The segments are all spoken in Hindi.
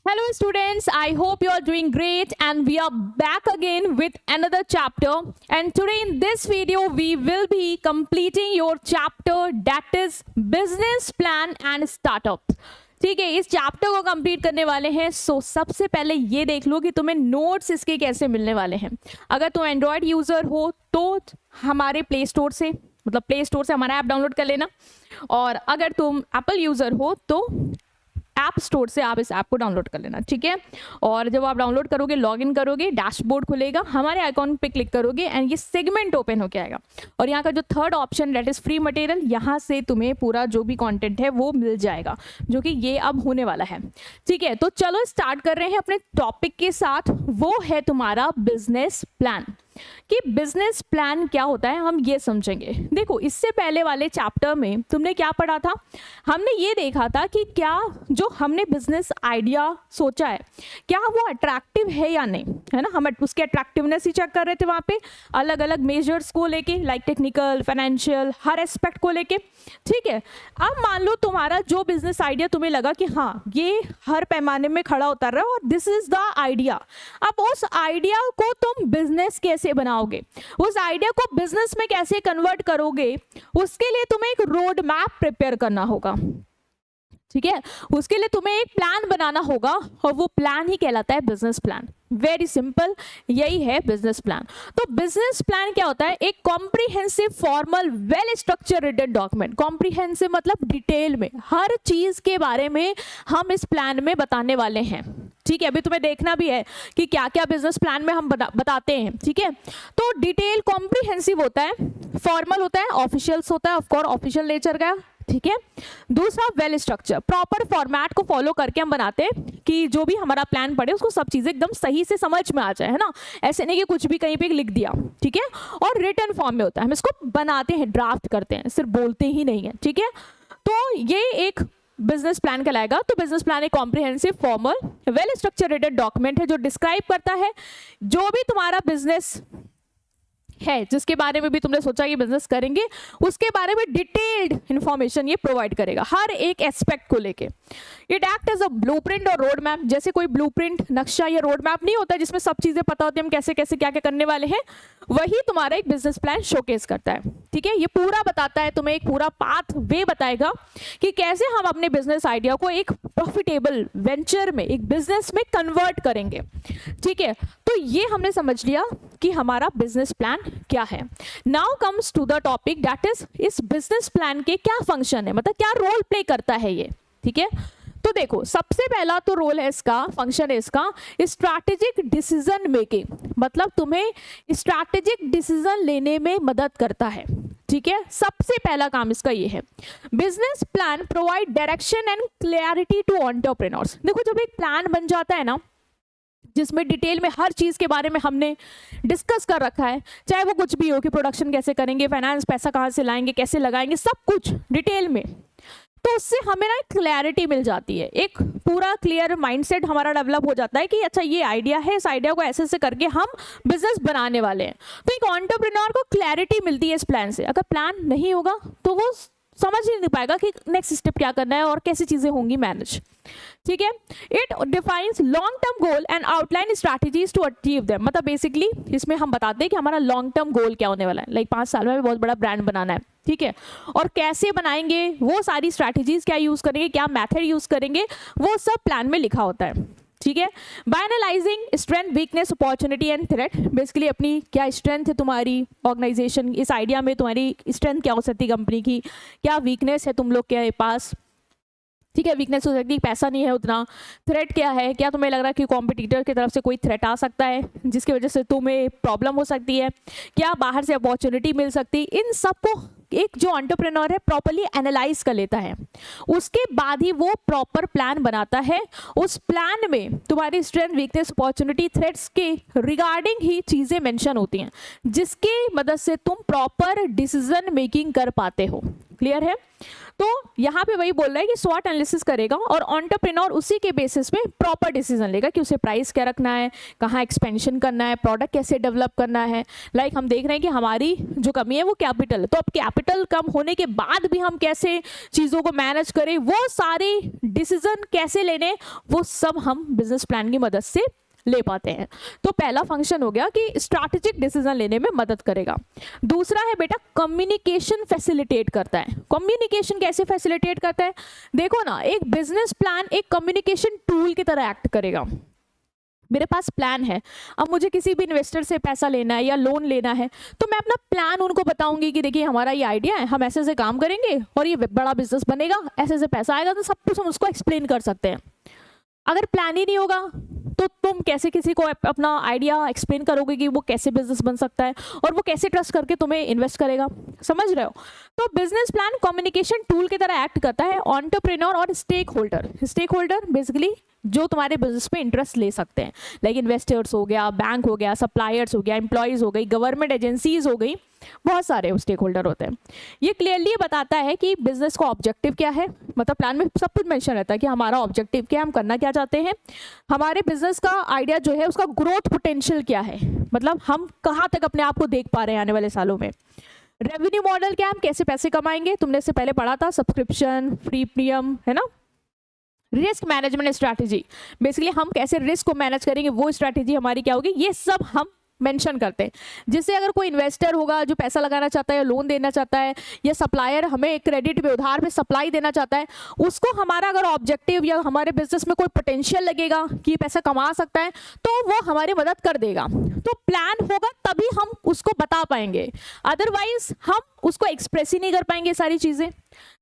Hello students, I hope you are doing great and we are back again with another chapter, and today in this video we will be completing your chapter that is business plan and startup. ठीक है, इस चैप्टर को कंप्लीट करने वाले हैं। सो सबसे पहले ये देख लो कि तुम्हें नोट्स इसके कैसे मिलने वाले हैं। अगर तुम एंड्रॉयड यूज़र हो तो हमारे प्ले स्टोर से हमारा ऐप डाउनलोड कर लेना, और अगर तुम एप्पल यूज़र हो तो ऐप स्टोर से आप इस ऐप को डाउनलोड कर लेना, ठीक है। और जब आप डाउनलोड करोगे, लॉगिन करोगे, डैशबोर्ड खुलेगा, हमारे आइकॉन पे क्लिक करोगे एंड ये सेगमेंट ओपन होके आएगा, और यहाँ का जो third option that is free material, यहाँ से तुम्हें पूरा जो भी कंटेंट है वो मिल जाएगा, जो कि ये अब होने वाला है, ठीक है। तो चलो स्टार्ट कर रहे हैं अपने टॉपिक के साथ। वो है तुम्हारा बिजनेस प्लान। कि बिजनेस प्लान क्या होता है हम ये समझेंगे। देखो, इससे पहले वाले चैप्टर में तुमने क्या पढ़ा था? हमने ये देखा था कि क्या जो हमने बिजनेस आइडिया सोचा है क्या वो अट्रैक्टिव है या नहीं, है ना। हम उसके अट्रैक्टिवनेस ही चेक कर रहे थे वहाँ पे, अलग अलग मेजर्स को लेके, लाइक टेक्निकल, फाइनेंशियल, हर एस्पेक्ट को लेके, ठीक है। अब मान लो तुम्हारा जो बिजनेस आइडिया तुम्हें लगा कि हाँ ये हर पैमाने में खड़ा उतर रहा है और दिस इज द आइडिया। अब उस आइडिया को तुम बिजनेस कैसे बनाओगे, उस आइडिया को बिजनेस में कैसे कन्वर्ट करोगे, उसके लिए तुम्हें एक रोड मैप प्रिपेयर करना होगा, ठीक है। उसके लिए तुम्हें एक प्लान बनाना होगा और वो प्लान ही कहलाता है बिजनेस प्लान। वेरी सिंपल, यही है बिजनेस प्लान। तो बिजनेस प्लान क्या होता है? एक comprehensive, formal, well structure written document. Comprehensive मतलब डिटेल में हर चीज के बारे में हम इस प्लान में बताने वाले हैं, ठीक है। अभी तुम्हें देखना भी है कि क्या क्या बिजनेस प्लान में हम बताते हैं, ठीक है। तो डिटेल कॉम्प्रिहेंसिव होता है, फॉर्मल होता है, ऑफिशियल्स होता है, ऑफकोर्स ऑफिशियल नेचर का, ठीक है। दूसरा वेल स्ट्रक्चर, प्रॉपर फॉर्मेट को फॉलो करके हम बनाते हैं कि जो भी हमारा प्लान पड़े उसको सब चीजें एकदम सही से समझ में आ जाए, है ना। ऐसे नहीं कि कुछ भी कहीं पे लिख दिया, ठीक है। और रिटन फॉर्म में होता है, हम इसको बनाते हैं, ड्राफ्ट करते हैं, सिर्फ बोलते ही नहीं है, ठीक है। तो ये एक बिजनेस प्लान कहलाएगा। तो बिजनेस प्लान एक comprehensive, formal, well structured document है जो डिस्क्राइब करता है जो भी तुम्हारा बिजनेस है, जिसके बारे में भी तुमने सोचा कि बिजनेस करेंगे, उसके बारे में डिटेल्ड इंफॉर्मेशन ये प्रोवाइड करेगा हर एक एस्पेक्ट को लेके। It act as a blueprint और रोड मैप। जैसे कोई ब्लूप्रिंट, नक्शा या रोड मैप नहीं होता जिसमें सब चीजें पता होती है हम कैसे कैसे क्या क्या करने वाले हैं, वही तुम्हारा एक बिजनेस प्लान शोकेस करता है, ठीक है। ये पूरा बताता है, तुम्हें एक पूरा पाथ वे बताएगा कि कैसे हम अपने बिजनेस आइडिया को एक प्रॉफिटेबल वेंचर में, एक बिजनेस में कन्वर्ट करेंगे, ठीक है। तो ये हमने समझ लिया कि हमारा बिजनेस प्लान क्या है। Now comes to the topic that is इस बिजनेस प्लान के क्या फंक्शन है, मतलब क्या रोल प्ले करता है ये, ठीक है। तो देखो, सबसे पहला तो रोल है इसका, फंक्शन है इसका स्ट्रैटेजिक डिसीजन मेकिंग, मतलब तुम्हें स्ट्रैटेजिक डिसीजन लेने में मदद करता है, ठीक है। सबसे पहला काम इसका ये है। Business plan provide direction and clarity to entrepreneurs. देखो, जब एक प्लान बन जाता है ना जिसमें डिटेल में हर चीज के बारे में हमने डिस्कस कर रखा है, चाहे वो कुछ भी हो कि प्रोडक्शन कैसे करेंगे, फाइनेंस पैसा कहाँ से लाएंगे, कैसे लगाएंगे, सब कुछ डिटेल में, तो उससे हमें ना क्लैरिटी मिल जाती है, एक पूरा क्लियर माइंडसेट हमारा डेवलप हो जाता है कि अच्छा ये आइडिया है, इस आइडिया को ऐसे ऐसे करके हम बिजनेस बनाने वाले हैं। तो एक एंटरप्रेन्योर को क्लैरिटी मिलती है इस प्लान से। अगर प्लान नहीं होगा तो वो समझ ही नहीं पाएगा कि नेक्स्ट स्टेप क्या करना है और कैसी चीजें होंगी मैनेज, ठीक है। It defines long term goal and outline strategies to achieve them. मतलब बेसिकली इसमें हम बताते हैं कि हमारा लॉन्ग टर्म गोल क्या होने वाला है, लाइक 5 साल में बहुत बड़ा ब्रांड बनाना है, ठीक है, और कैसे बनाएंगे, वो सारी स्ट्रैटेजीज क्या यूज करेंगे, क्या मेथड यूज करेंगे, वो सब प्लान में लिखा होता है, ठीक है। By analysing strength, weakness, opportunity and threat, basically अपनी क्या स्ट्रेंथ है तुम्हारी ऑर्गेनाइजेशन, इस आइडिया में तुम्हारी स्ट्रेंथ क्या हो सकती है कंपनी की, क्या वीकनेस है तुम लोग के पास, ठीक है। वीकनेस हो सकती है पैसा नहीं है उतना। थ्रेट क्या है, क्या तुम्हें लग रहा है कि कॉम्पिटिटर की तरफ से कोई थ्रेट आ सकता है जिसकी वजह से तुम्हें प्रॉब्लम हो सकती है, क्या बाहर से अपॉर्चुनिटी मिल सकती है। इन सबको एक जो एंटरप्रेन्योर है प्रॉपर्ली एनालाइज कर लेता है, उसके बाद ही वो प्रॉपर प्लान बनाता है। उस प्लान में तुम्हारी स्ट्रेंथ, वीकनेस, अपॉर्चुनिटी, थ्रेट्स के रिगार्डिंग ही चीजें मेंशन होती हैं जिसके मदद से तुम प्रॉपर डिसीजन मेकिंग कर पाते हो, क्लियर है? तो यहाँ पे वही बोल रहा है कि स्वॉट एनालिसिस करेगा और एंटरप्रेन्योर उसी के बेसिस पे प्रॉपर डिसीजन लेगा कि उसे प्राइस क्या रखना है, कहाँ एक्सपेंशन करना है, प्रोडक्ट कैसे डेवलप करना है। लाइक हम देख रहे हैं कि हमारी जो कमी है वो कैपिटल है, तो अब कैपिटल कम होने के बाद भी हम कैसे चीज़ों को मैनेज करें, वो सारे डिसीजन कैसे लेने, वो सब हम बिजनेस प्लान की मदद से ले पाते हैं। तो पहला फंक्शन हो गया कि स्ट्रैटेजिक डिसीजन लेने में मदद करेगा। दूसरा है बेटा कम्युनिकेशन फैसिलिटेट करता है। कम्युनिकेशन कैसे फैसिलिटेट करता है? देखो ना, एक बिजनेस प्लान एक कम्युनिकेशन टूल की तरह एक्ट करेगा। मेरे पास प्लान है, अब मुझे किसी भी इन्वेस्टर से पैसा लेना है या लोन लेना है, तो मैं अपना प्लान उनको बताऊंगी कि देखिए हमारा ये आइडिया है, हम ऐसे ऐसे काम करेंगे और ये बड़ा बिजनेस बनेगा, ऐसे ऐसे पैसा आएगा, तो सब कुछ हम उसको एक्सप्लेन कर सकते हैं। अगर प्लान ही नहीं होगा तो तुम कैसे किसी को अपना आइडिया एक्सप्लेन करोगे कि वो कैसे बिजनेस बन सकता है और वो कैसे ट्रस्ट करके तुम्हें इन्वेस्ट करेगा? समझ रहे हो? तो बिजनेस प्लान कम्युनिकेशन टूल की तरह एक्ट करता है एंटरप्रेन्योर और stakeholder. Stakeholder basically जो तुम्हारे बिजनेस पे इंटरेस्ट ले सकते हैं, लाइक इन्वेस्टर्स हो गया, बैंक हो गया, सप्लायर्स हो गया, एम्प्लॉयज़ हो गई, गवर्नमेंट एजेंसीज हो गई, बहुत सारे स्टेक होल्डर होते हैं। ये क्लियरली बताता है कि बिजनेस का ऑब्जेक्टिव क्या है, मतलब प्लान में सब कुछ मेंशन रहता है कि हमारा ऑब्जेक्टिव क्या है, हम करना क्या चाहते हैं, हमारे बिजनेस का आइडिया जो है उसका ग्रोथ पोटेंशियल क्या है, मतलब हम कहाँ तक अपने आप को देख पा रहे हैं आने वाले सालों में, रेवेन्यू मॉडल क्या है, हम कैसे पैसे कमाएंगे, तुमने इससे पहले पढ़ा था सब्सक्रिप्शन, फ्री प्रीमियम, है ना, रिस्क मैनेजमेंट स्ट्रैटेजी, बेसिकली हम कैसे रिस्क को मैनेज करेंगे, वो स्ट्रैटेजी हमारी क्या होगी, ये सब हम मेंशन करते हैं। जिससे अगर कोई इन्वेस्टर होगा जो पैसा लगाना चाहता है या लोन देना चाहता है या सप्लायर हमें क्रेडिट पे उधार पे सप्लाई देना चाहता है, उसको हमारा अगर ऑब्जेक्टिव या हमारे बिजनेस में कोई पोटेंशियल लगेगा कि ये पैसा कमा सकता है तो वो हमारी मदद कर देगा। तो प्लान होगा तभी हम उसको बता पाएंगे, अदरवाइज हम उसको एक्सप्रेस ही नहीं कर पाएंगे सारी चीजें।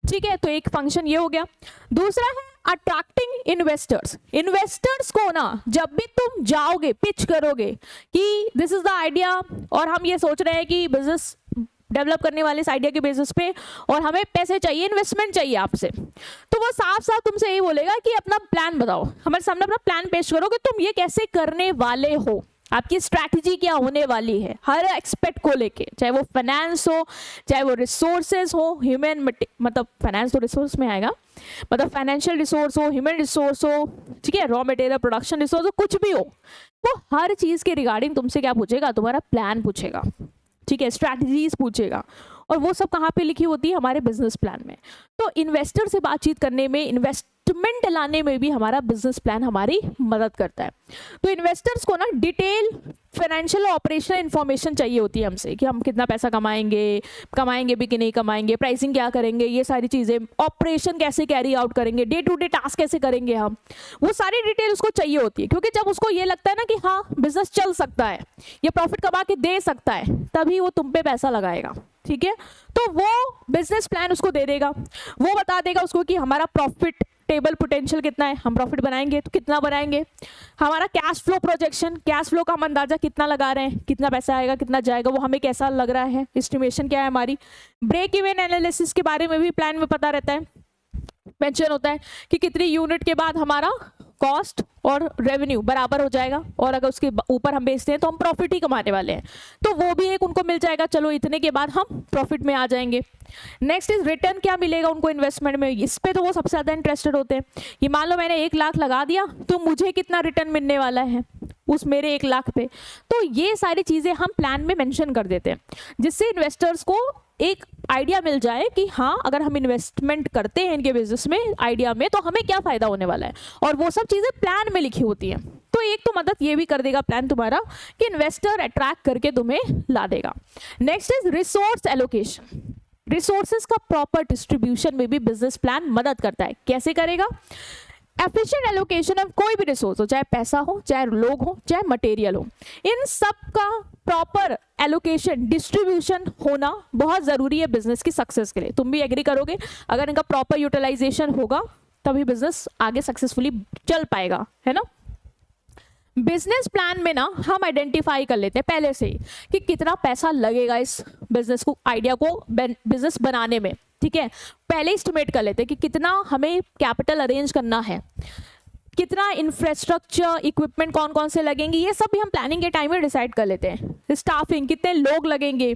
ठीक है, तो एक फंक्शन ये हो गया। दूसरा है अट्रैक्टिंग इन्वेस्टर्स। इन्वेस्टर्स को ना जब भी तुम जाओगे पिच करोगे कि दिस इज द आइडिया और हम ये सोच रहे हैं कि बिजनेस डेवलप करने वाले इस आइडिया के बेसिस पे और हमें पैसे चाहिए, इन्वेस्टमेंट चाहिए आपसे, तो वो साफ साफ तुमसे यही बोलेगा कि अपना प्लान बताओ, हमारे सामने अपना प्लान पेश करो कि तुम ये कैसे करने वाले हो, आपकी स्ट्रैटेजी क्या होने वाली है हर एक्सपेक्ट को लेके, चाहे वो फाइनेंस हो, चाहे वो रिसोर्सेज हो, ह्यूमन मतलब फाइनेंस तो रिसोर्स में आएगा, मतलब फाइनेंशियल रिसोर्स हो, ह्यूमन रिसोर्स हो, ठीक है, रॉ मटेरियल प्रोडक्शन रिसोर्स हो, कुछ भी हो, वो हर चीज़ के रिगार्डिंग तुमसे क्या पूछेगा, तुम्हारा प्लान पूछेगा, ठीक है, स्ट्रैटेजीज पूछेगा, और वो सब कहाँ पे लिखी होती है, हमारे बिजनेस प्लान में। तो इन्वेस्टर से बातचीत करने में, इन्वेस्टमेंट लाने में भी हमारा बिजनेस प्लान हमारी मदद करता है। तो इन्वेस्टर्स को ना डिटेल फाइनेंशियल ऑपरेशनल इन्फॉर्मेशन चाहिए होती है हमसे कि हम कितना पैसा कमाएंगे भी कि नहीं कमाएंगे, प्राइसिंग क्या करेंगे, ये सारी चीज़ें, ऑपरेशन कैसे कैरी आउट करेंगे, डे टू डे टास्क कैसे करेंगे हम, वो सारी डिटेल उसको चाहिए होती है। क्योंकि जब उसको ये लगता है ना कि हाँ बिजनेस चल सकता है, ये प्रॉफिट कमा के दे सकता है, तभी वो तुम पे पैसा लगाएगा। ठीक है, तो वो बिजनेस प्लान उसको दे देगा, वो बता देगा उसको कि हमारा प्रॉफिट टेबल पोटेंशियल कितना है, हम प्रॉफिट बनाएंगे तो कितना बनाएंगे, हमारा cash flow projection, cash flow का हम अंदाजा कितना लगा रहे हैं, कितना पैसा आएगा कितना जाएगा, वो हमें कैसा लग रहा है, एस्टिमेशन क्या है हमारी, ब्रेक इवन एनालिसिस के बारे में भी प्लान में पता रहता है, मेंशन होता है कि कितनी यूनिट के बाद हमारा कॉस्ट और रेवेन्यू बराबर हो जाएगा, और अगर उसके ऊपर हम बेचते हैं तो हम प्रॉफिट ही कमाने वाले हैं, तो वो भी एक उनको मिल जाएगा, चलो इतने के बाद हम प्रॉफिट में आ जाएंगे। नेक्स्ट इज रिटर्न क्या मिलेगा उनको इन्वेस्टमेंट में, इस पे तो वो सबसे ज़्यादा इंटरेस्टेड होते हैं कि मान लो मैंने 1 लाख लगा दिया तो मुझे कितना रिटर्न मिलने वाला है उस मेरे 1 लाख पे। तो ये सारी चीज़ें हम प्लान में मेंशन कर देते हैं जिससे इन्वेस्टर्स को एक आइडिया मिल जाए कि हाँ अगर हम इन्वेस्टमेंट करते हैं इनके बिजनेस में आइडिया में तो हमें क्या फ़ायदा होने वाला है, और वो सब चीज़ें प्लान में लिखी होती हैं। तो एक तो मदद ये भी कर देगा प्लान तुम्हारा कि इन्वेस्टर अट्रैक्ट करके तुम्हें ला देगा। Next is resource allocation. Resources का प्रॉपर डिस्ट्रीब्यूशन में भी बिजनेस प्लान मदद करता है। कैसे करेगा? एफिशिएंट एलोकेशन ऑफ कोई भी रिसोर्स हो, चाहे पैसा हो, चाहे लोग हो, चाहे मटेरियल हो, इन सब का प्रॉपर एलोकेशन डिस्ट्रीब्यूशन होना बहुत ज़रूरी है बिजनेस की सक्सेस के लिए। तुम भी एग्री करोगे, अगर इनका प्रॉपर यूटिलाइजेशन होगा तभी बिजनेस आगे सक्सेसफुली चल पाएगा, है ना। बिजनेस प्लान में ना हम आइडेंटिफाई कर लेते हैं पहले से ही कि कितना पैसा लगेगा इस बिजनेस को, आइडिया को बिजनेस बनाने में। ठीक है, पहले एस्टिमेट कर लेते हैं कि कितना हमें कैपिटल अरेंज करना है, कितना इंफ्रास्ट्रक्चर इक्विपमेंट कौन कौन से लगेंगे, ये सब भी हम प्लानिंग के टाइम में डिसाइड कर लेते हैं। स्टाफिंग, कितने लोग लगेंगे,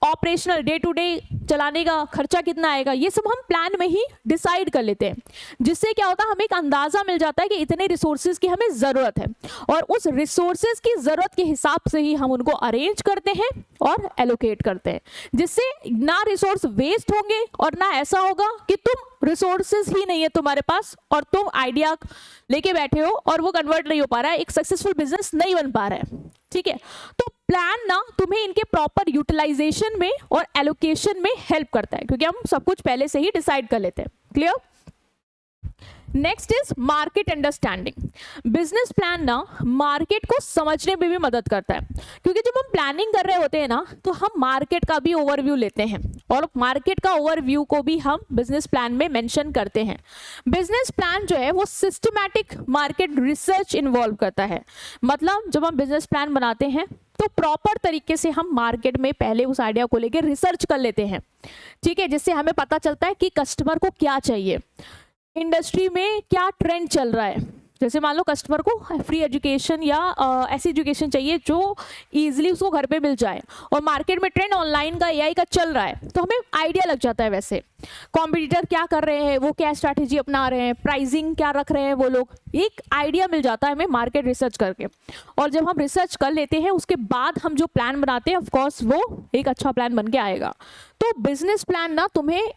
ऑपरेशनल डे टू डे चलाने का खर्चा कितना आएगा, ये सब हम प्लान में ही डिसाइड कर लेते हैं, जिससे क्या होता है हमें एक अंदाजा मिल जाता है कि इतने रिसोर्सेज की हमें ज़रूरत है, और उस रिसोर्सेज की ज़रूरत के हिसाब से ही हम उनको अरेंज करते हैं और एलोकेट करते हैं, जिससे ना रिसोर्स वेस्ट होंगे और ना ऐसा होगा कि तुम रिसोर्सेज ही नहीं है तुम्हारे पास और तुम आइडिया लेके बैठे हो और वो कन्वर्ट नहीं हो पा रहा है, एक सक्सेसफुल बिजनेस नहीं बन पा रहा है। ठीक है, तो प्लान ना तुम्हें इनके प्रॉपर यूटिलाइजेशन में और एलोकेशन में हेल्प करता है, क्योंकि हम सब कुछ पहले से ही डिसाइड कर लेते हैं। Clear? Next is market understanding. Business plan ना मार्केट को समझने में भी मदद करता है, क्योंकि जब हम प्लानिंग कर रहे होते हैं ना तो हम मार्केट का भी ओवरव्यू लेते हैं, और मार्केट का ओवरव्यू को भी हम बिजनेस प्लान में मेंशन करते हैं। बिजनेस प्लान जो है वो सिस्टमैटिक मार्केट रिसर्च इन्वॉल्व करता है, मतलब जब हम बिजनेस प्लान बनाते हैं तो प्रॉपर तरीके से हम मार्केट में पहले उस आइडिया को लेकर रिसर्च कर लेते हैं। ठीक है, जिससे हमें पता चलता है कि कस्टमर को क्या चाहिए, इंडस्ट्री में क्या ट्रेंड चल रहा है। जैसे मान लो कस्टमर को फ्री एजुकेशन या ऐसी एजुकेशन चाहिए जो इजीली उसको घर पे मिल जाए, और मार्केट में ट्रेंड ऑनलाइन का, एआई का चल रहा है, तो हमें आइडिया लग जाता है वैसे कॉम्पिटिटर क्या कर रहे हैं, वो क्या स्ट्रैटेजी अपना रहे हैं, प्राइसिंग क्या रख रहे हैं वो लोग, एक आइडिया मिल जाता है हमें मार्केट रिसर्च करके। और जब हम रिसर्च कर लेते हैं उसके बाद हम जो प्लान बनाते हैं ऑफकोर्स वो एक अच्छा प्लान बन के आएगा। तो बिजनेस प्लान ना तुम्हें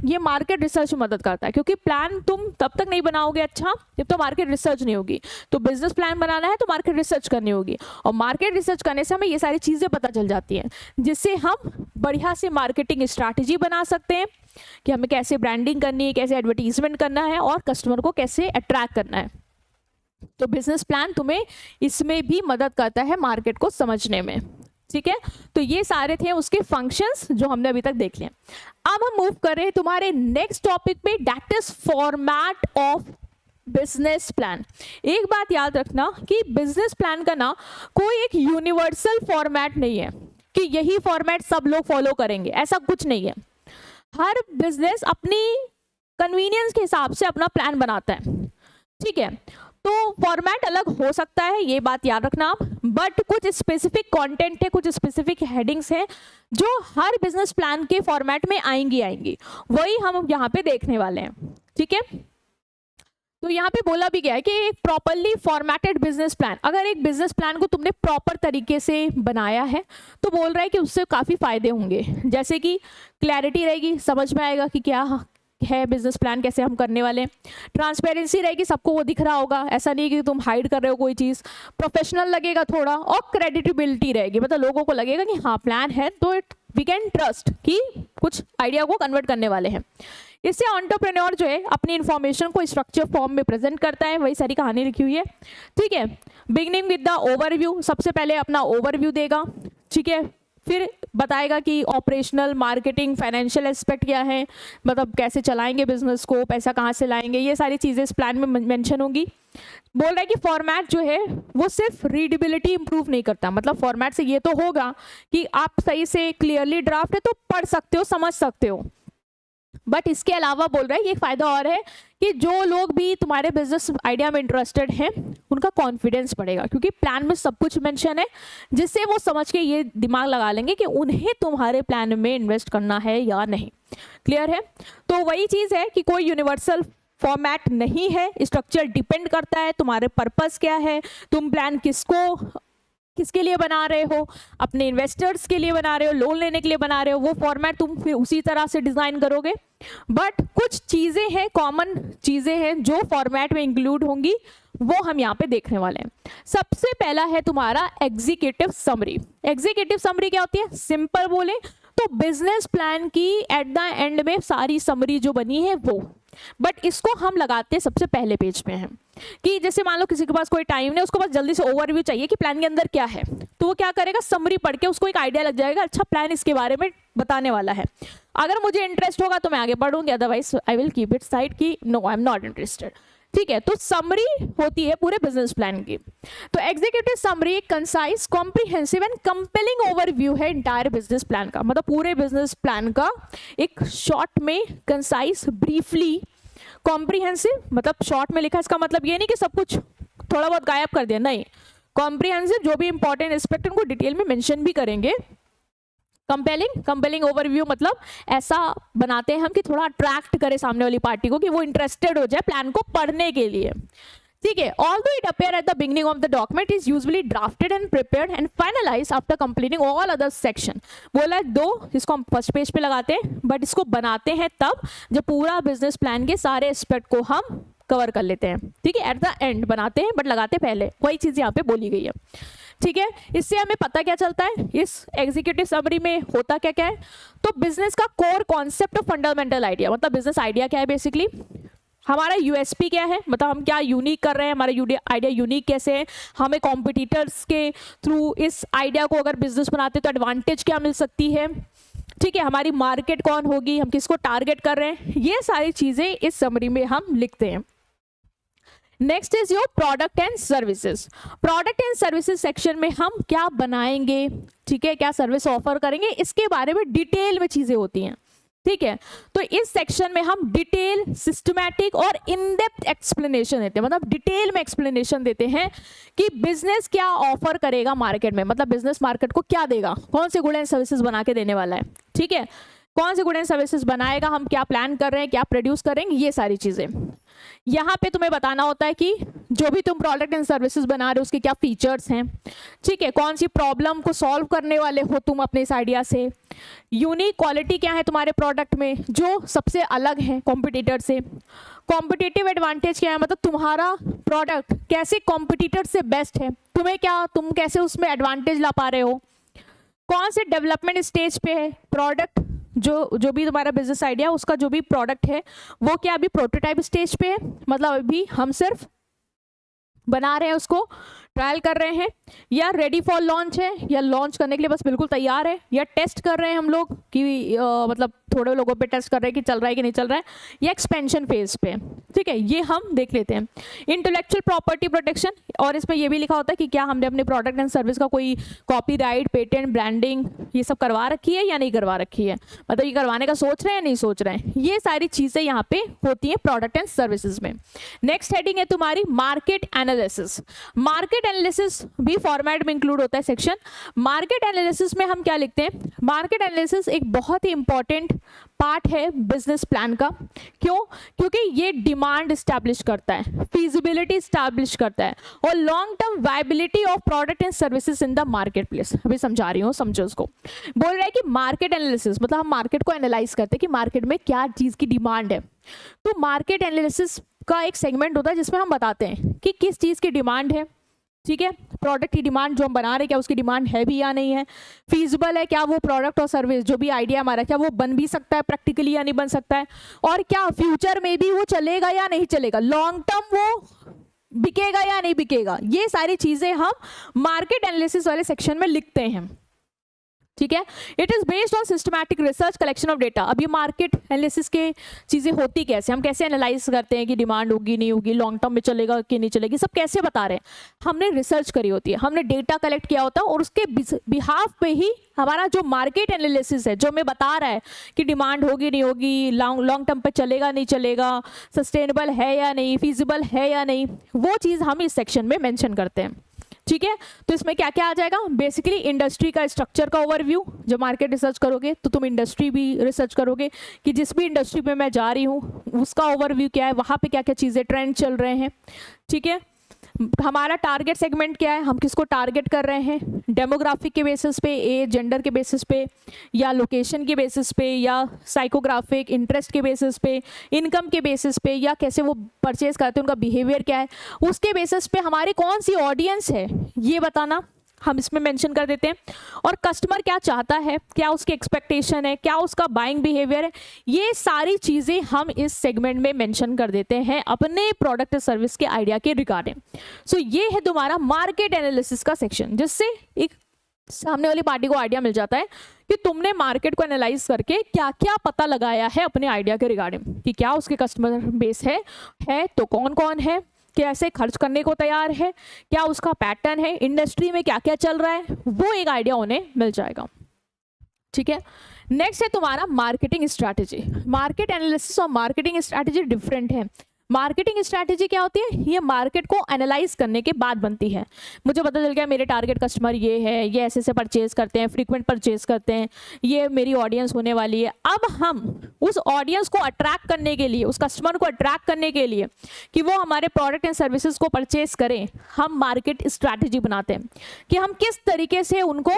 ये मार्केट रिसर्च में मदद करता है, क्योंकि प्लान तुम तब तक नहीं बनाओगे अच्छा जब तो मार्केट रिसर्च नहीं होगी। तो बिजनेस प्लान बनाना है तो मार्केट रिसर्च करनी होगी, और मार्केट रिसर्च करने से हमें ये सारी चीज़ें पता चल जाती हैं, जिससे हम बढ़िया से मार्केटिंग स्ट्रैटेजी बना सकते हैं कि हमें कैसे ब्रांडिंग करनी है, कैसे एडवर्टीजमेंट करना है और कस्टमर को कैसे अट्रैक्ट करना है। तो बिजनेस प्लान तुम्हें इसमें भी मदद करता है मार्केट को समझने में। ठीक है, तो ये सारे थे उसके फंक्शंस जो हमने अभी तक देख लिए। अब हम मूव कर रहे हैं तुम्हारे नेक्स्ट टॉपिक पे, that is format of business plan. एक बात याद रखना कि बिजनेस प्लान का ना कोई एक यूनिवर्सल फॉर्मेट नहीं है कि यही फॉर्मेट सब लोग फॉलो करेंगे, ऐसा कुछ नहीं है। हर बिजनेस अपनी कन्वीनियंस के हिसाब से अपना प्लान बनाता है। ठीक है, तो फॉर्मेट अलग हो सकता है, ये बात याद रखना आप, बट कुछ स्पेसिफिक कंटेंट है, कुछ स्पेसिफिक हेडिंग्स हैं जो हर बिजनेस प्लान के फॉर्मेट में आएंगी, वही हम यहाँ पे देखने वाले हैं। ठीक है, तो यहाँ पे बोला भी गया है कि एक प्रॉपरली फॉर्मेटेड बिजनेस प्लान, अगर एक बिजनेस प्लान को तुमने प्रॉपर तरीके से बनाया है तो बोल रहा है कि उससे काफ़ी फायदे होंगे, जैसे कि क्लैरिटी रहेगी, समझ में आएगा कि क्या है बिजनेस प्लान, कैसे हम करने वाले हैं, ट्रांसपेरेंसी रहेगी, सबको वो दिख रहा होगा, ऐसा नहीं कि तुम हाइड कर रहे हो कोई चीज़, प्रोफेशनल लगेगा थोड़ा, और क्रेडिटेबिलिटी रहेगी, मतलब लोगों को लगेगा कि हाँ प्लान है तो वी कैन ट्रस्ट कि कुछ आइडिया को कन्वर्ट करने वाले हैं। इससे एंटरप्रेन्योर जो है अपनी इन्फॉर्मेशन को स्ट्रक्चर फॉर्म में प्रेजेंट करता है, वही सारी कहानी लिखी हुई है। ठीक है, बिगिनिंग विद द ओवरव्यू, सबसे पहले अपना ओवरव्यू देगा। ठीक है, फिर बताएगा कि ऑपरेशनल, मार्केटिंग, फाइनेंशियल एस्पेक्ट क्या है, मतलब कैसे चलाएंगे बिजनेस को, पैसा कहाँ से लाएंगे, ये सारी चीज़ें इस प्लान में मेंशन होंगी। बोल रहा है कि फॉर्मेट जो है वो सिर्फ रीडेबिलिटी इंप्रूव नहीं करता, मतलब फॉर्मेट से ये तो होगा कि आप सही से क्लियरली ड्राफ्ट है तो पढ़ सकते हो, समझ सकते हो, बट इसके अलावा बोल रहा है ये फायदा और है कि जो लोग भी तुम्हारे बिजनेस आइडिया में इंटरेस्टेड हैं उनका कॉन्फिडेंस बढ़ेगा, क्योंकि प्लान में सब कुछ मेंशन है, जिससे वो समझ के ये दिमाग लगा लेंगे कि उन्हें तुम्हारे प्लान में इन्वेस्ट करना है या नहीं। क्लियर है? तो वही चीज़ है कि कोई यूनिवर्सल फॉर्मेट नहीं है, स्ट्रक्चर डिपेंड करता है तुम्हारे पर्पस क्या है, तुम प्लान किसके लिए बना रहे हो, अपने इन्वेस्टर्स के लिए बना रहे हो, लोन लेने के लिए बना रहे हो, वो फॉर्मेट तुम फिर उसी तरह से डिज़ाइन करोगे। बट कुछ चीज़ें हैं, कॉमन चीज़ें हैं जो फॉर्मेट में इंक्लूड होंगी, वो हम यहाँ पे देखने वाले हैं। सबसे पहला है तुम्हारा एग्जीक्यूटिव समरी। एग्जीक्यूटिव समरी क्या होती है? सिंपल बोले तो बिजनेस प्लान की एट द एंड में सारी समरी जो बनी है वो, बट इसको हम लगाते हैं सबसे पहले पेज पे हैं कि जैसे मान लो किसी के पास कोई टाइम नहीं, उसको बस जल्दी से ओवरव्यू चाहिए कि प्लान के अंदर क्या है, तो वो क्या करेगा, समरी पढ़ के उसको एक आइडिया लग जाएगा, अच्छा प्लान इसके बारे में बताने वाला है, अगर मुझे इंटरेस्ट होगा तो मैं आगे पढ़ूंगी, otherwise I will keep it side कि no I am not interested. ठीक है, तो समरी होती है पूरे बिजनेस प्लान की। तो एग्जीक्यूटिव समरी एक concise, comprehensive and compelling overview है इंटायर बिजनेस प्लान का, मतलब पूरे बिजनेस प्लान का एक शॉर्ट में, कंसाइज, ब्रीफली, कॉम्प्रिहेंसिव मतलब शॉर्ट में लिखा, इसका मतलब ये नहीं कि सब कुछ थोड़ा बहुत गायब कर दिया, नहीं, कॉम्प्रिहेंसिव, जो भी इंपॉर्टेंट एस्पेक्ट उनको डिटेल में मेंशन भी करेंगे। कंपेलिंग ओवरव्यू मतलब ऐसा बनाते हैं हम कि थोड़ा अट्रैक्ट करे सामने वाली पार्टी को, कि वो इंटरेस्टेड हो जाए प्लान को पढ़ने के लिए, ठीक है। Although it appear at the beginning of the document is usually drafted and prepared and finalised after completing all other section. बोला है दो, इसको हम फर्स्ट पेज पे लगाते हैं, बट इसको बनाते हैं तब जब पूरा बिजनेस प्लान के सारे एस्पेक्ट को हम कवर कर लेते हैं, ठीक है। एट द एंड बनाते हैं बट लगाते पहले, वही चीज यहाँ पे बोली गई है, ठीक है। इससे हमें पता क्या चलता है, इस एग्जीक्यूटिव समरी में होता क्या क्या है, तो बिजनेस का कोर कॉन्सेप्ट और फंडामेंटल आइडिया, मतलब बिजनेस आइडिया क्या है बेसिकली, हमारा यूएसपी क्या है, मतलब हम क्या यूनिक कर रहे हैं, हमारा आइडिया यूनिक कैसे है, हमें कॉम्पिटिटर्स के थ्रू इस आइडिया को अगर बिजनेस बनाते तो एडवांटेज क्या मिल सकती है, ठीक है। हमारी मार्केट कौन होगी, हम किसको टारगेट कर रहे हैं, ये सारी चीजें इस समरी में हम लिखते हैं। Next is your product and services. Product and services section में हम क्या बनाएंगे, ठीक है, क्या सर्विस ऑफर करेंगे, इसके बारे में डिटेल में चीजें होती हैं, ठीक है। तो इस सेक्शन में हम डिटेल, सिस्टमैटिक और इन डेप्थ एक्सप्लेनेशन देते हैं, मतलब डिटेल में एक्सप्लेनेशन देते हैं कि बिजनेस क्या ऑफर करेगा मार्केट में, मतलब बिजनेस मार्केट को क्या देगा, कौन से गुड एंड सर्विसेज बना के देने वाला है, ठीक है, कौन से गुड एंड सर्विसेज बनाएगा, हम क्या प्लान कर रहे हैं, क्या प्रोड्यूस करेंगे, ये सारी चीजें। यहाँ पे तुम्हें बताना होता है कि जो भी तुम प्रोडक्ट एंड सर्विसेज बना रहे हो उसके क्या फीचर्स हैं, ठीक है, कौन सी प्रॉब्लम को सॉल्व करने वाले हो तुम अपने इस आइडिया से, यूनिक क्वालिटी क्या है तुम्हारे प्रोडक्ट में जो सबसे अलग है कॉम्पिटिटर से, कॉम्पिटिटिव एडवांटेज क्या है, मतलब तुम्हारा प्रोडक्ट कैसे कॉम्पिटिटर से बेस्ट है, तुम कैसे उसमें एडवांटेज ला पा रहे हो, कौन से डेवलपमेंट स्टेज पे है प्रोडक्ट, जो भी तुम्हारा बिजनेस आइडिया उसका जो भी प्रोडक्ट है वो क्या अभी प्रोटोटाइप स्टेज पे है, मतलब अभी हम सिर्फ बना रहे हैं, उसको ट्रायल कर रहे हैं, या रेडी फॉर लॉन्च है, या लॉन्च करने के लिए बस बिल्कुल तैयार है, या टेस्ट कर रहे हैं हम लोग कि मतलब थोड़े लोगों पे टेस्ट कर रहे हैं कि चल रहा है कि नहीं चल रहा है, या एक्सपेंशन फेज पे, ठीक है, ये हम देख लेते हैं। इंटेलेक्चुअल प्रॉपर्टी प्रोटेक्शन, और इसमें ये भी लिखा होता है कि क्या हमने अपने प्रोडक्ट एंड सर्विस का कोई कॉपीराइट, पेटेंट, ब्रांडिंग ये सब करवा रखी है या नहीं करवा रखी है, मतलब ये करवाने का सोच रहे हैं या नहीं सोच रहे हैं, ये सारी चीजें यहाँ पे होती हैं प्रोडक्ट एंड सर्विसेज में। नेक्स्ट हेडिंग है तुम्हारी मार्केट एनालिसिस। मार्केट एनालिसिस भी फॉर्मेट में इंक्लूड होता है सेक्शन। मार्केट एनालिसिस में हम क्या लिखते हैं, मार्केट एनालिसिस एक बहुत ही इंपॉर्टेंट पार्ट है बिजनेस प्लान का। क्यों? क्योंकि ये डिमांड स्टैब्लिश करता है, फीजिबिलिटी स्टैब्लिश करता है, और long term viability of product and services in the market place. अभी समझा रही हूँ, समझो उसको। बोल रहा है कि मार्केट एनालिसिस मतलब हम मार्केट को एनालाइज करते हैं कि मार्केट में क्या चीज की डिमांड है। तो मार्केट एनालिसिस का एक सेगमेंट होता है जिसमें हम बताते हैं कि किस चीज की डिमांड है, ठीक है, प्रोडक्ट की डिमांड जो हम बना रहे हैं क्या उसकी डिमांड है भी या नहीं है, फीजिबल है क्या वो प्रोडक्ट और सर्विस जो भी आइडिया हमारा क्या वो बन भी सकता है प्रैक्टिकली या नहीं बन सकता है, और क्या फ्यूचर में भी वो चलेगा या नहीं चलेगा, लॉन्ग टर्म वो बिकेगा या नहीं बिकेगा। ये सारी चीजें हम मार्केट एनालिसिस वाले सेक्शन में लिखते हैं, ठीक है। It is based on systematic research collection of data. अब ये मार्केट एनालिसिस के चीजें होती कैसे, हम कैसे एनालाइज करते हैं कि डिमांड होगी नहीं होगी, लॉन्ग टर्म में चलेगा कि नहीं चलेगी, सब कैसे बता रहे हैं, हमने रिसर्च करी होती है, हमने डेटा कलेक्ट किया होता है, और उसके बिहाफ पे ही हमारा जो मार्केट एनालिसिस है जो हमें बता रहा है कि डिमांड होगी नहीं होगी, लॉन्ग टर्म पे चलेगा नहीं चलेगा, सस्टेनेबल है या नहीं, फीजिबल है या नहीं, वो चीज हम इस सेक्शन में मेंशन करते हैं, ठीक है। तो इसमें क्या क्या आ जाएगा, बेसिकली इंडस्ट्री का स्ट्रक्चर का ओवरव्यू, जब मार्केट रिसर्च करोगे तो तुम इंडस्ट्री भी रिसर्च करोगे कि जिस भी इंडस्ट्री में मैं जा रही हूँ उसका ओवरव्यू क्या है, वहाँ पे क्या क्या चीज़ें ट्रेंड चल रहे हैं, ठीक है। हमारा टारगेट सेगमेंट क्या है, हम किसको टारगेट कर रहे हैं, डेमोग्राफिक के बेसिस पे, एज जेंडर के बेसिस पे, या लोकेशन के बेसिस पे, या साइकोग्राफिक इंटरेस्ट के बेसिस पे, इनकम के बेसिस पे, या कैसे वो परचेज करते हैं उनका बिहेवियर क्या है, उसके बेसिस पे हमारी कौन सी ऑडियंस है ये बताना हम इसमें मेंशन कर देते हैं, और कस्टमर क्या चाहता है, क्या उसकी एक्सपेक्टेशन है, क्या उसका बाइंग बिहेवियर है, ये सारी चीज़ें हम इस सेगमेंट में मेंशन कर देते हैं अपने प्रोडक्ट सर्विस के आइडिया के रिगार्डिंग। सो ये है तुम्हारा मार्केट एनालिसिस का सेक्शन, जिससे एक सामने वाली पार्टी को आइडिया मिल जाता है कि तुमने मार्केट को एनालाइज करके क्या क्या पता लगाया है अपने आइडिया के रिगार्डिंग, कि क्या उसके कस्टमर बेस है तो कौन कौन है, कैसे खर्च करने को तैयार है, क्या उसका पैटर्न है, इंडस्ट्री में क्या क्या चल रहा है, वो एक आइडिया उन्हें मिल जाएगा, ठीक है। नेक्स्ट है तुम्हारा मार्केटिंग स्ट्रैटेजी। मार्केट एनालिसिस और मार्केटिंग स्ट्रैटेजी डिफरेंट है। मार्केटिंग स्ट्रैटेजी क्या होती है? ये मार्केट को एनालाइज करने के बाद बनती है। मुझे पता चल गया मेरे टारगेट कस्टमर ये है, ये ऐसे से परचेज करते हैं, फ्रीक्वेंट परचेज करते हैं, ये मेरी ऑडियंस होने वाली है। अब हम उस ऑडियंस को अट्रैक्ट करने के लिए, उस कस्टमर को अट्रैक्ट करने के लिए कि वो हमारे प्रोडक्ट एंड सर्विसेज को परचेज करें, हम मार्केट स्ट्रैटेजी बनाते हैं कि हम किस तरीके से उनको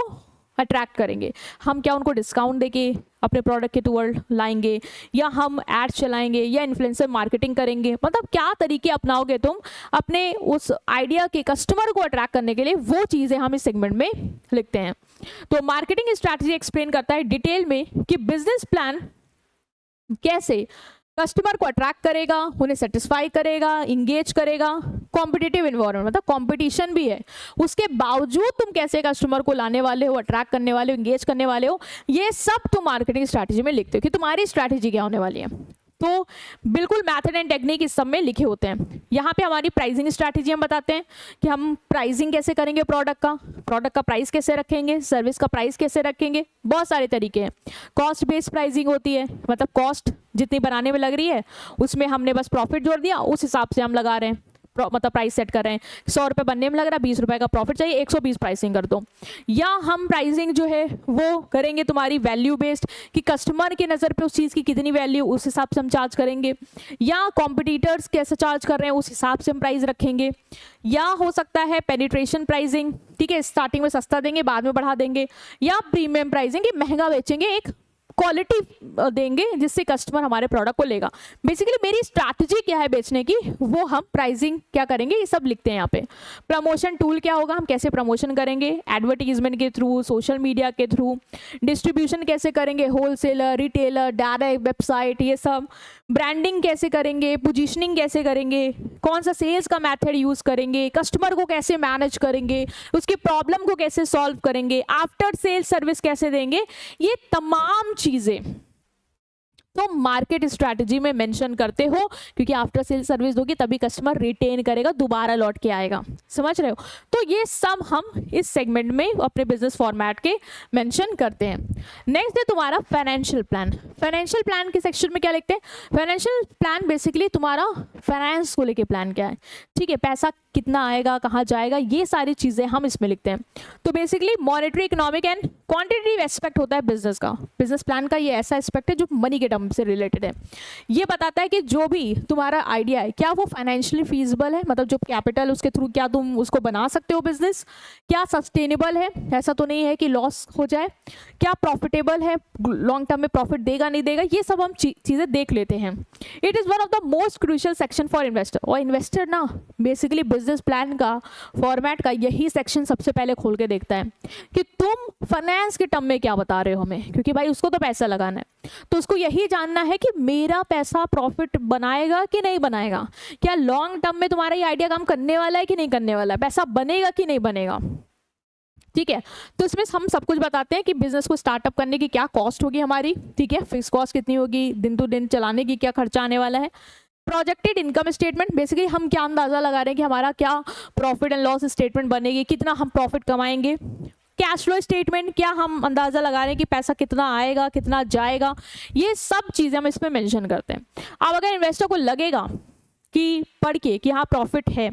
अट्रैक्ट करेंगे। हम क्या उनको डिस्काउंट देके अपने प्रोडक्ट के टूवर्ड लाएंगे, या हम एड चलाएंगे, या इन्फ्लुएंसर मार्केटिंग करेंगे, मतलब क्या तरीके अपनाओगे तुम अपने उस आइडिया के कस्टमर को अट्रैक्ट करने के लिए, वो चीज़ें हम इस सेगमेंट में लिखते हैं। तो मार्केटिंग स्ट्रैटेजी एक्सप्लेन करता है डिटेल में कि बिजनेस प्लान कैसे कस्टमर को अट्रैक्ट करेगा, उन्हें सेटिस्फाई करेगा, इंगेज करेगा। कॉम्पिटिटिव इन्वायरमेंट मतलब कंपटीशन भी है, उसके बावजूद तुम कैसे कस्टमर को लाने वाले हो, अट्रैक्ट करने वाले हो, इंगेज करने वाले हो, ये सब तुम मार्केटिंग स्ट्रैटेजी में लिखते हो कि तुम्हारी स्ट्रैटेजी क्या होने वाली है। तो बिल्कुल मैथड एंड टेक्निक इस सब में लिखे होते हैं। यहाँ पे हमारी प्राइसिंग स्ट्रैटेजी हम बताते हैं कि हम प्राइसिंग कैसे करेंगे, प्रोडक्ट का प्राइस कैसे रखेंगे, सर्विस का प्राइस कैसे रखेंगे, बहुत सारे तरीके हैं। कॉस्ट बेस्ड प्राइसिंग होती है, मतलब कॉस्ट जितनी बनाने में लग रही है उसमें हमने बस प्रॉफिट जोड़ दिया, उस हिसाब से हम लगा रहे हैं, मतलब प्राइस सेट कर रहे हैं। 100 रुपये बनने में लग रहा है, 20 रुपये का प्रॉफिट चाहिए, 120 प्राइसिंग कर दो। या हम प्राइसिंग जो है वो करेंगे तुम्हारी वैल्यू बेस्ड कि कस्टमर की नज़र पे उस चीज़ की कितनी वैल्यू, उस हिसाब से हम चार्ज करेंगे। या कॉम्पिटिटर्स कैसे चार्ज कर रहे हैं उस हिसाब से हम प्राइस रखेंगे। या हो सकता है पेनिट्रेशन प्राइसिंग, ठीक है, स्टार्टिंग में सस्ता देंगे बाद में बढ़ा देंगे। या प्रीमियम प्राइसिंग कि महंगा बेचेंगे, एक क्वालिटी देंगे जिससे कस्टमर हमारे प्रोडक्ट को लेगा। बेसिकली मेरी स्ट्रैटेजी क्या है बेचने की, वो हम प्राइसिंग क्या करेंगे ये सब लिखते हैं यहाँ पे। प्रमोशन टूल क्या होगा, हम कैसे प्रमोशन करेंगे, एडवर्टीजमेंट के थ्रू, सोशल मीडिया के थ्रू, डिस्ट्रीब्यूशन कैसे करेंगे, होलसेलर, रिटेलर, डायरेक्ट, वेबसाइट, ये सब। ब्रांडिंग कैसे करेंगे, पोजीशनिंग कैसे करेंगे, कौन सा सेल्स का मेथड यूज करेंगे, कस्टमर को कैसे मैनेज करेंगे, उसकी प्रॉब्लम को कैसे सॉल्व करेंगे, आफ्टर सेल्स सर्विस कैसे देंगे, ये तमाम चीजें तो मार्केट स्ट्रैटेजी में मेंशन करते हो, क्योंकि आफ्टर सेल सर्विस दोगी तभी कस्टमर रिटेन करेगा, दोबारा लौट के आएगा। समझ रहे हो? तो ये सब हम इस सेगमेंट में अपने बिजनेस फॉर्मेट के मेंशन करते हैं। नेक्स्ट है तुम्हारा फाइनेंशियल प्लान। फाइनेंशियल प्लान के सेक्शन में क्या लिखते हैं? फाइनेंशियल प्लान बेसिकली तुम्हारा फाइनेंस को लेके प्लान क्या है, ठीक है, पैसा कितना आएगा, कहाँ जाएगा, ये सारी चीज़ें हम इसमें लिखते हैं। तो basically monetary, economic and quantitative aspect होता है बिजनेस का। बिजनेस प्लान का ये ऐसा एस्पेक्ट है जो मनी के टर्म से रिलेटेड है। ये बताता है कि जो भी तुम्हारा आइडिया है क्या वो फाइनेंशियली फीजिबल है, मतलब जो कैपिटल उसके थ्रू क्या तुम उसको बना सकते हो बिजनेस, क्या सस्टेनेबल है, ऐसा तो नहीं है कि लॉस हो जाए, क्या प्रॉफिटेबल है, लॉन्ग टर्म में प्रॉफिट देगा नहीं देगा, ये सब हम चीज़ें देख लेते हैं। It is one of the most crucial section for investor. और इन्वेस्टर ना बेसिकली बिजनेस प्लान का फॉर्मेट का यही सेक्शन सबसे पहले खोल के देखता है कि तुम फाइनेंस के टर्म में क्या बता रहे हो हमें, क्योंकि भाई उसको तो पैसा लगाना है, तो उसको यही जानना है कि मेरा पैसा प्रॉफिट बनाएगा कि नहीं बनाएगा, क्या लॉन्ग टर्म में तुम्हारा ये आइडिया काम करने वाला है कि नहीं करने वाला है, पैसा बनेगा कि नहीं बनेगा। ठीक है, तो इसमें हम सब कुछ बताते हैं कि बिजनेस को स्टार्टअप करने की क्या कॉस्ट होगी हमारी, ठीक है, फिक्स कॉस्ट कितनी होगी, दिन टू दिन चलाने की क्या खर्चा आने वाला है। प्रोजेक्टेड इनकम स्टेटमेंट, बेसिकली हम क्या अंदाजा लगा रहे हैं कि हमारा क्या प्रॉफिट एंड लॉस स्टेटमेंट बनेगी, कितना हम प्रॉफिट कमाएंगे। कैश फ्लो स्टेटमेंट, क्या हम अंदाजा लगा रहे हैं कि पैसा कितना आएगा कितना जाएगा, ये सब चीज़ें हम इसमें मेंशन करते हैं। अब अगर इन्वेस्टर को लगेगा कि पढ़ के कि हाँ प्रॉफिट है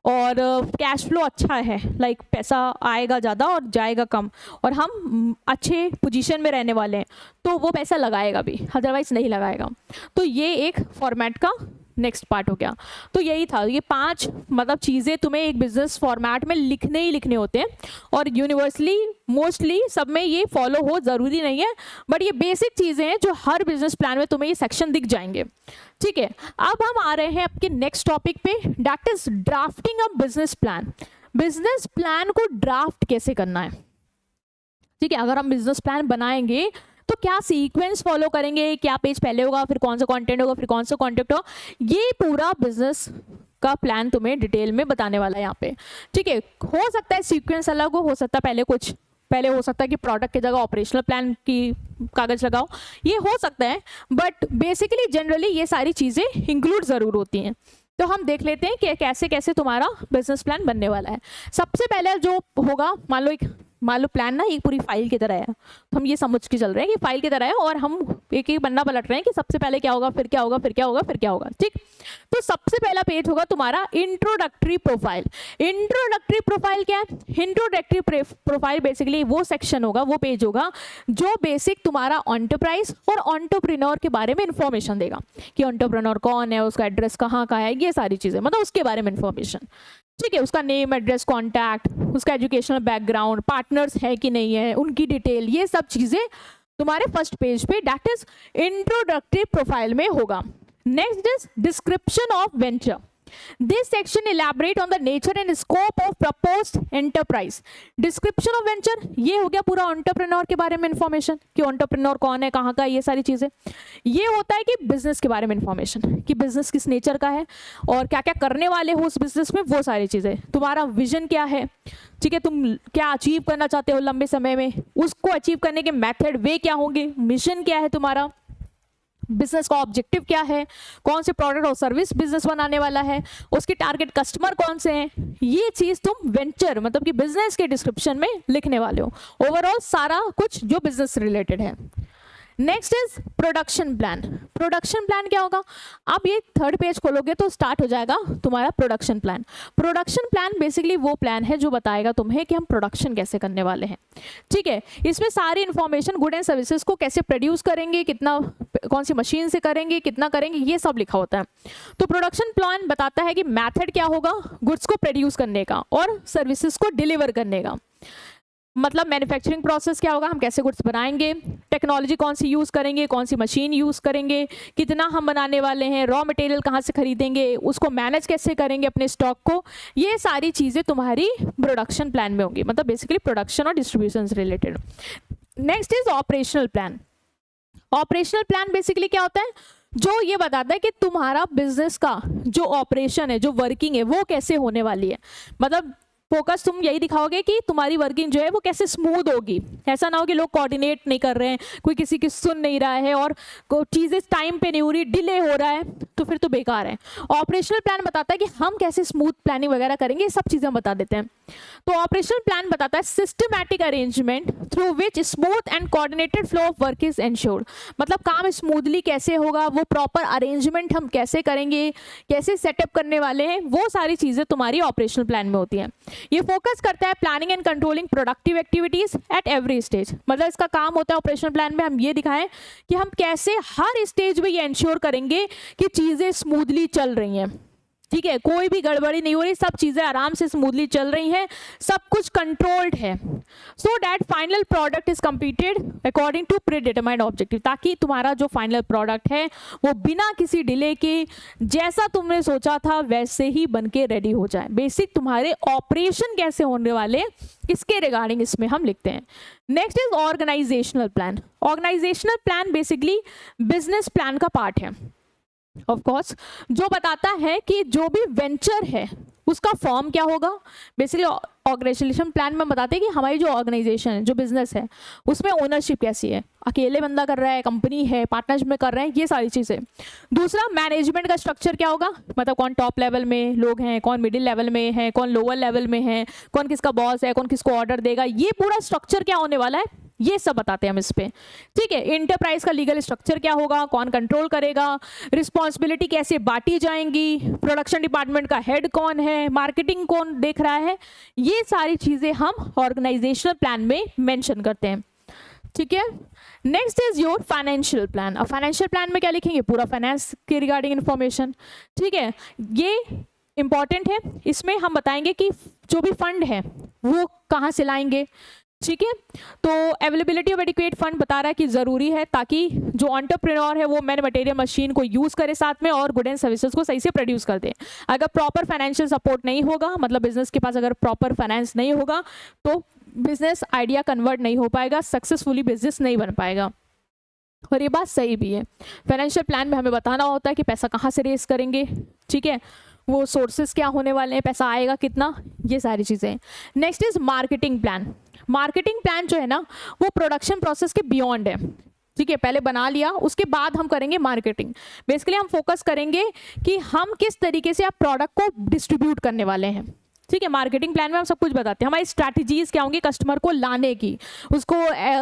और कैश फ्लो अच्छा है, लाइक पैसा आएगा ज़्यादा और जाएगा कम, और हम अच्छे पोजीशन में रहने वाले हैं, तो वो पैसा लगाएगा भी, अदरवाइज नहीं लगाएगा। तो ये एक फॉर्मेट का नेक्स्ट पार्ट हो गया। तो यही था, ये 5 मतलब चीज़ें तुम्हें एक बिजनेस फॉर्मेट में लिखने ही लिखने होते हैं, और यूनिवर्सली मोस्टली सब में ये फॉलो हो ज़रूरी नहीं है, बट ये बेसिक चीज़ें हैं जो हर बिजनेस प्लान में तुम्हें ये सेक्शन दिख जाएंगे। ठीक है, अब हम आ रहे हैं आपके नेक्स्ट टॉपिक पे, that is drafting a business plan. Business plan को ड्राफ्ट कैसे करना है, ठीक है, अगर हम बिजनेस प्लान बनाएंगे तो क्या सीक्वेंस फॉलो करेंगे, क्या पेज पहले होगा, फिर कौन सा कंटेंट होगा, फिर कौन सा कंटेंट होगा, ये पूरा बिजनेस का प्लान तुम्हें डिटेल में बताने वाला है यहाँ पे। ठीक है, हो सकता है सीक्वेंस अलग हो सकता है पहले हो सकता है कि प्रोडक्ट की जगह ऑपरेशनल प्लान की कागज लगाओ, ये हो सकता है, बट बेसिकली जनरली ये सारी चीज़ें इंक्लूड ज़रूर होती हैं। तो हम देख लेते हैं कि कैसे कैसे तुम्हारा बिजनेस प्लान बनने वाला है। सबसे पहले जो होगा, मान लो प्लान ना एक पूरी फाइल की तरह है, हम ये समझ के चल रहे हैं कि फाइल की तरह है और हम एक एक पन्ना पलट रहे हैं कि सबसे पहले क्या होगा, फिर क्या होगा, फिर क्या होगा, फिर क्या होगा। ठीक, तो सबसे पहला पेज होगा तुम्हारा इंट्रोडक्टरी प्रोफाइल। इंट्रोडक्टरी प्रोफाइल क्या है? इंट्रोडक्टरी प्रोफाइल बेसिकली वो सेक्शन होगा, वो पेज होगा जो बेसिक तुम्हारा एंटरप्राइज और एंटरप्रेन्योर के बारे में इंफॉर्मेशन देगा कि एंटरप्रेन्योर कौन है, उसका एड्रेस कहाँ का है, ये सारी चीजें, मतलब उसके बारे में इंफॉर्मेशन। ठीक है, उसका नेम, एड्रेस, कॉन्टैक्ट, उसका एजुकेशनल बैकग्राउंड, पार्टनर्स है कि नहीं है, उनकी डिटेल, ये सब चीजें तुम्हारे फर्स्ट पेज पे दैट इज इंट्रोडक्टरी प्रोफाइल में होगा। Next is description of venture. This section elaborate on the nature and scope of proposed enterprise. Description of venture, ये हो गया पूरा एंटरप्रेन्योर के बारे में इंफॉर्मेशन कि एंटरप्रेन्योर कौन है, कहाँ का, ये सारी चीजें। ये होता है कि बिजनेस के बारे में इंफॉर्मेशन कि बिजनेस किस नेचर का है और क्या क्या करने वाले हो उस बिजनेस में, वो सारी चीजें। तुम्हारा विजन क्या है, ठीक है, तुम क्या अचीव करना चाहते हो लंबे समय में, उसको अचीव करने के मेथड वे क्या होंगे, मिशन क्या है तुम्हारा, बिजनेस का ऑब्जेक्टिव क्या है, कौन से प्रोडक्ट और सर्विस बिजनेस बनाने वाला है, उसके टारगेट कस्टमर कौन से हैं, ये चीज तुम वेंचर मतलब कि बिजनेस के डिस्क्रिप्शन में लिखने वाले हो। ओवरऑल सारा कुछ जो बिजनेस रिलेटेड है। Next is production plan. Production plan क्या होगा? अब ये थर्ड पेज खोलोगे तो स्टार्ट हो जाएगा तुम्हारा production plan. Production plan basically वो प्लान है जो बताएगा तुम्हें कि हम प्रोडक्शन कैसे करने वाले हैं। ठीक है, इसमें सारी इंफॉर्मेशन गुड एंड सर्विसेज को कैसे प्रोड्यूस करेंगे, कितना, कौन सी मशीन से करेंगे, कितना करेंगे, ये सब लिखा होता है। तो प्रोडक्शन प्लान बताता है कि मेथड क्या होगा गुड्स को प्रोड्यूस करने का और सर्विसेज को डिलीवर करने का, मतलब मैन्युफैक्चरिंग प्रोसेस क्या होगा, हम कैसे गुड्स बनाएंगे, टेक्नोलॉजी कौन सी यूज़ करेंगे, कौन सी मशीन यूज़ करेंगे, कितना हम बनाने वाले हैं, रॉ मटेरियल कहाँ से खरीदेंगे, उसको मैनेज कैसे करेंगे अपने स्टॉक को, ये सारी चीज़ें तुम्हारी प्रोडक्शन प्लान में होंगी, मतलब बेसिकली प्रोडक्शन और डिस्ट्रीब्यूशन से related. Next is operational plan. Operational plan basically क्या होता है? जो ये बताता है कि तुम्हारा बिजनेस का जो ऑपरेशन है, जो वर्किंग है, वो कैसे होने वाली है। मतलब फोकस तुम यही दिखाओगे कि तुम्हारी वर्किंग जो है वो कैसे स्मूथ होगी। ऐसा ना हो कि लोग कोऑर्डिनेट नहीं कर रहे हैं, कोई किसी की सुन नहीं रहा है और चीज़ें टाइम पे नहीं हो रही, डिले हो रहा है, तो फिर तो बेकार है। ऑपरेशनल प्लान बताता है कि हम कैसे स्मूथ प्लानिंग वगैरह करेंगे, ये सब चीज़ें हम बता देते हैं। तो ऑपरेशनल प्लान बताता है systematic arrangement through which smooth and coordinated flow of work is ensured. मतलब काम स्मूथली कैसे होगा, वो प्रॉपर अरेंजमेंट हम कैसे करेंगे, कैसे सेटअप करने वाले हैं, वो सारी चीज़ें तुम्हारी ऑपरेशनल प्लान में होती हैं। ये फोकस करता है planning and controlling productive activities at every stage. मतलब इसका काम होता है ऑपरेशनल प्लान में हम ये दिखाएं कि हम कैसे हर स्टेज में ये इंश्योर करेंगे कि चीज़ें स्मूथली चल रही हैं। ठीक है, कोई भी गड़बड़ी नहीं हो रही, सब चीज़ें आराम से स्मूथली चल रही हैं, सब कुछ कंट्रोल्ड है, so that final product is completed according to predetermined objective. ताकि तुम्हारा जो फाइनल प्रोडक्ट है वो बिना किसी डिले के जैसा तुमने सोचा था वैसे ही बन के रेडी हो जाए। बेसिक तुम्हारे ऑपरेशन कैसे होने वाले इसके रिगार्डिंग इसमें हम लिखते हैं। Next is organisational plan. Organisational plan basically business plan का पार्ट है ऑफ कोर्स, जो बताता है कि जो भी वेंचर है उसका फॉर्म क्या होगा। बेसिकली ऑर्गेनाइजेशन प्लान में बताते हैं कि हमारी जो ऑर्गेनाइजेशन है, जो बिजनेस है, उसमें ओनरशिप कैसी है, अकेले बंदा कर रहा है, कंपनी है, पार्टनरशिप में कर रहे हैं, ये सारी चीज़ें। दूसरा, मैनेजमेंट का स्ट्रक्चर क्या होगा, मतलब कौन टॉप लेवल में लोग हैं, कौन मिडिल लेवल में है, कौन लोअर लेवल में है, कौन किसका बॉस है, कौन किसको ऑर्डर देगा, ये पूरा स्ट्रक्चर क्या होने वाला है, ये सब बताते हैं हम इस पे। ठीक है, इंटरप्राइज का लीगल स्ट्रक्चर क्या होगा, कौन कंट्रोल करेगा, रिस्पॉन्सिबिलिटी कैसे बांटी जाएंगी, प्रोडक्शन डिपार्टमेंट का हेड कौन है, मार्केटिंग कौन देख रहा है, ये सारी चीजें हम ऑर्गेनाइजेशनल प्लान में मेंशन करते हैं। ठीक है, next is your financial plan. अब फाइनेंशियल प्लान में क्या लिखेंगे, पूरा फाइनेंस के रिगार्डिंग इन्फॉर्मेशन। ठीक है, ये इंपॉर्टेंट है, इसमें हम बताएंगे कि जो भी फंड है वो कहाँ से लाएंगे। ठीक है, तो अवेलेबिलिटी ऑफ एडिक्वेट फंड बता रहा है कि ज़रूरी है ताकि जो एंटरप्रेन्योर है वो मैन मटेरियल मशीन को यूज़ करे साथ में और गुड एंड सर्विसेज को सही से प्रोड्यूस कर दे। अगर प्रॉपर फाइनेंशियल सपोर्ट नहीं होगा, मतलब बिजनेस के पास अगर प्रॉपर फाइनेंस नहीं होगा तो बिजनेस आइडिया कन्वर्ट नहीं हो पाएगा, सक्सेसफुली बिजनेस नहीं बन पाएगा। और ये बात सही भी है। फाइनेंशियल प्लान में हमें बताना होता है कि पैसा कहाँ से रेस करेंगे, ठीक है, वो सोर्सेज क्या होने वाले हैं, पैसा आएगा कितना, ये सारी चीज़ें। Next is marketing plan. Marketing plan जो है ना वो प्रोडक्शन प्रोसेस के बियॉन्ड है। ठीक है, पहले बना लिया, उसके बाद हम करेंगे मार्केटिंग। बेसिकली हम फोकस करेंगे कि हम किस तरीके से आप प्रोडक्ट को डिस्ट्रीब्यूट करने वाले हैं। ठीक है, मार्केटिंग प्लान में हम सब कुछ बताते हैं, हमारी स्ट्रैटेजीज क्या होंगी कस्टमर को लाने की, उसको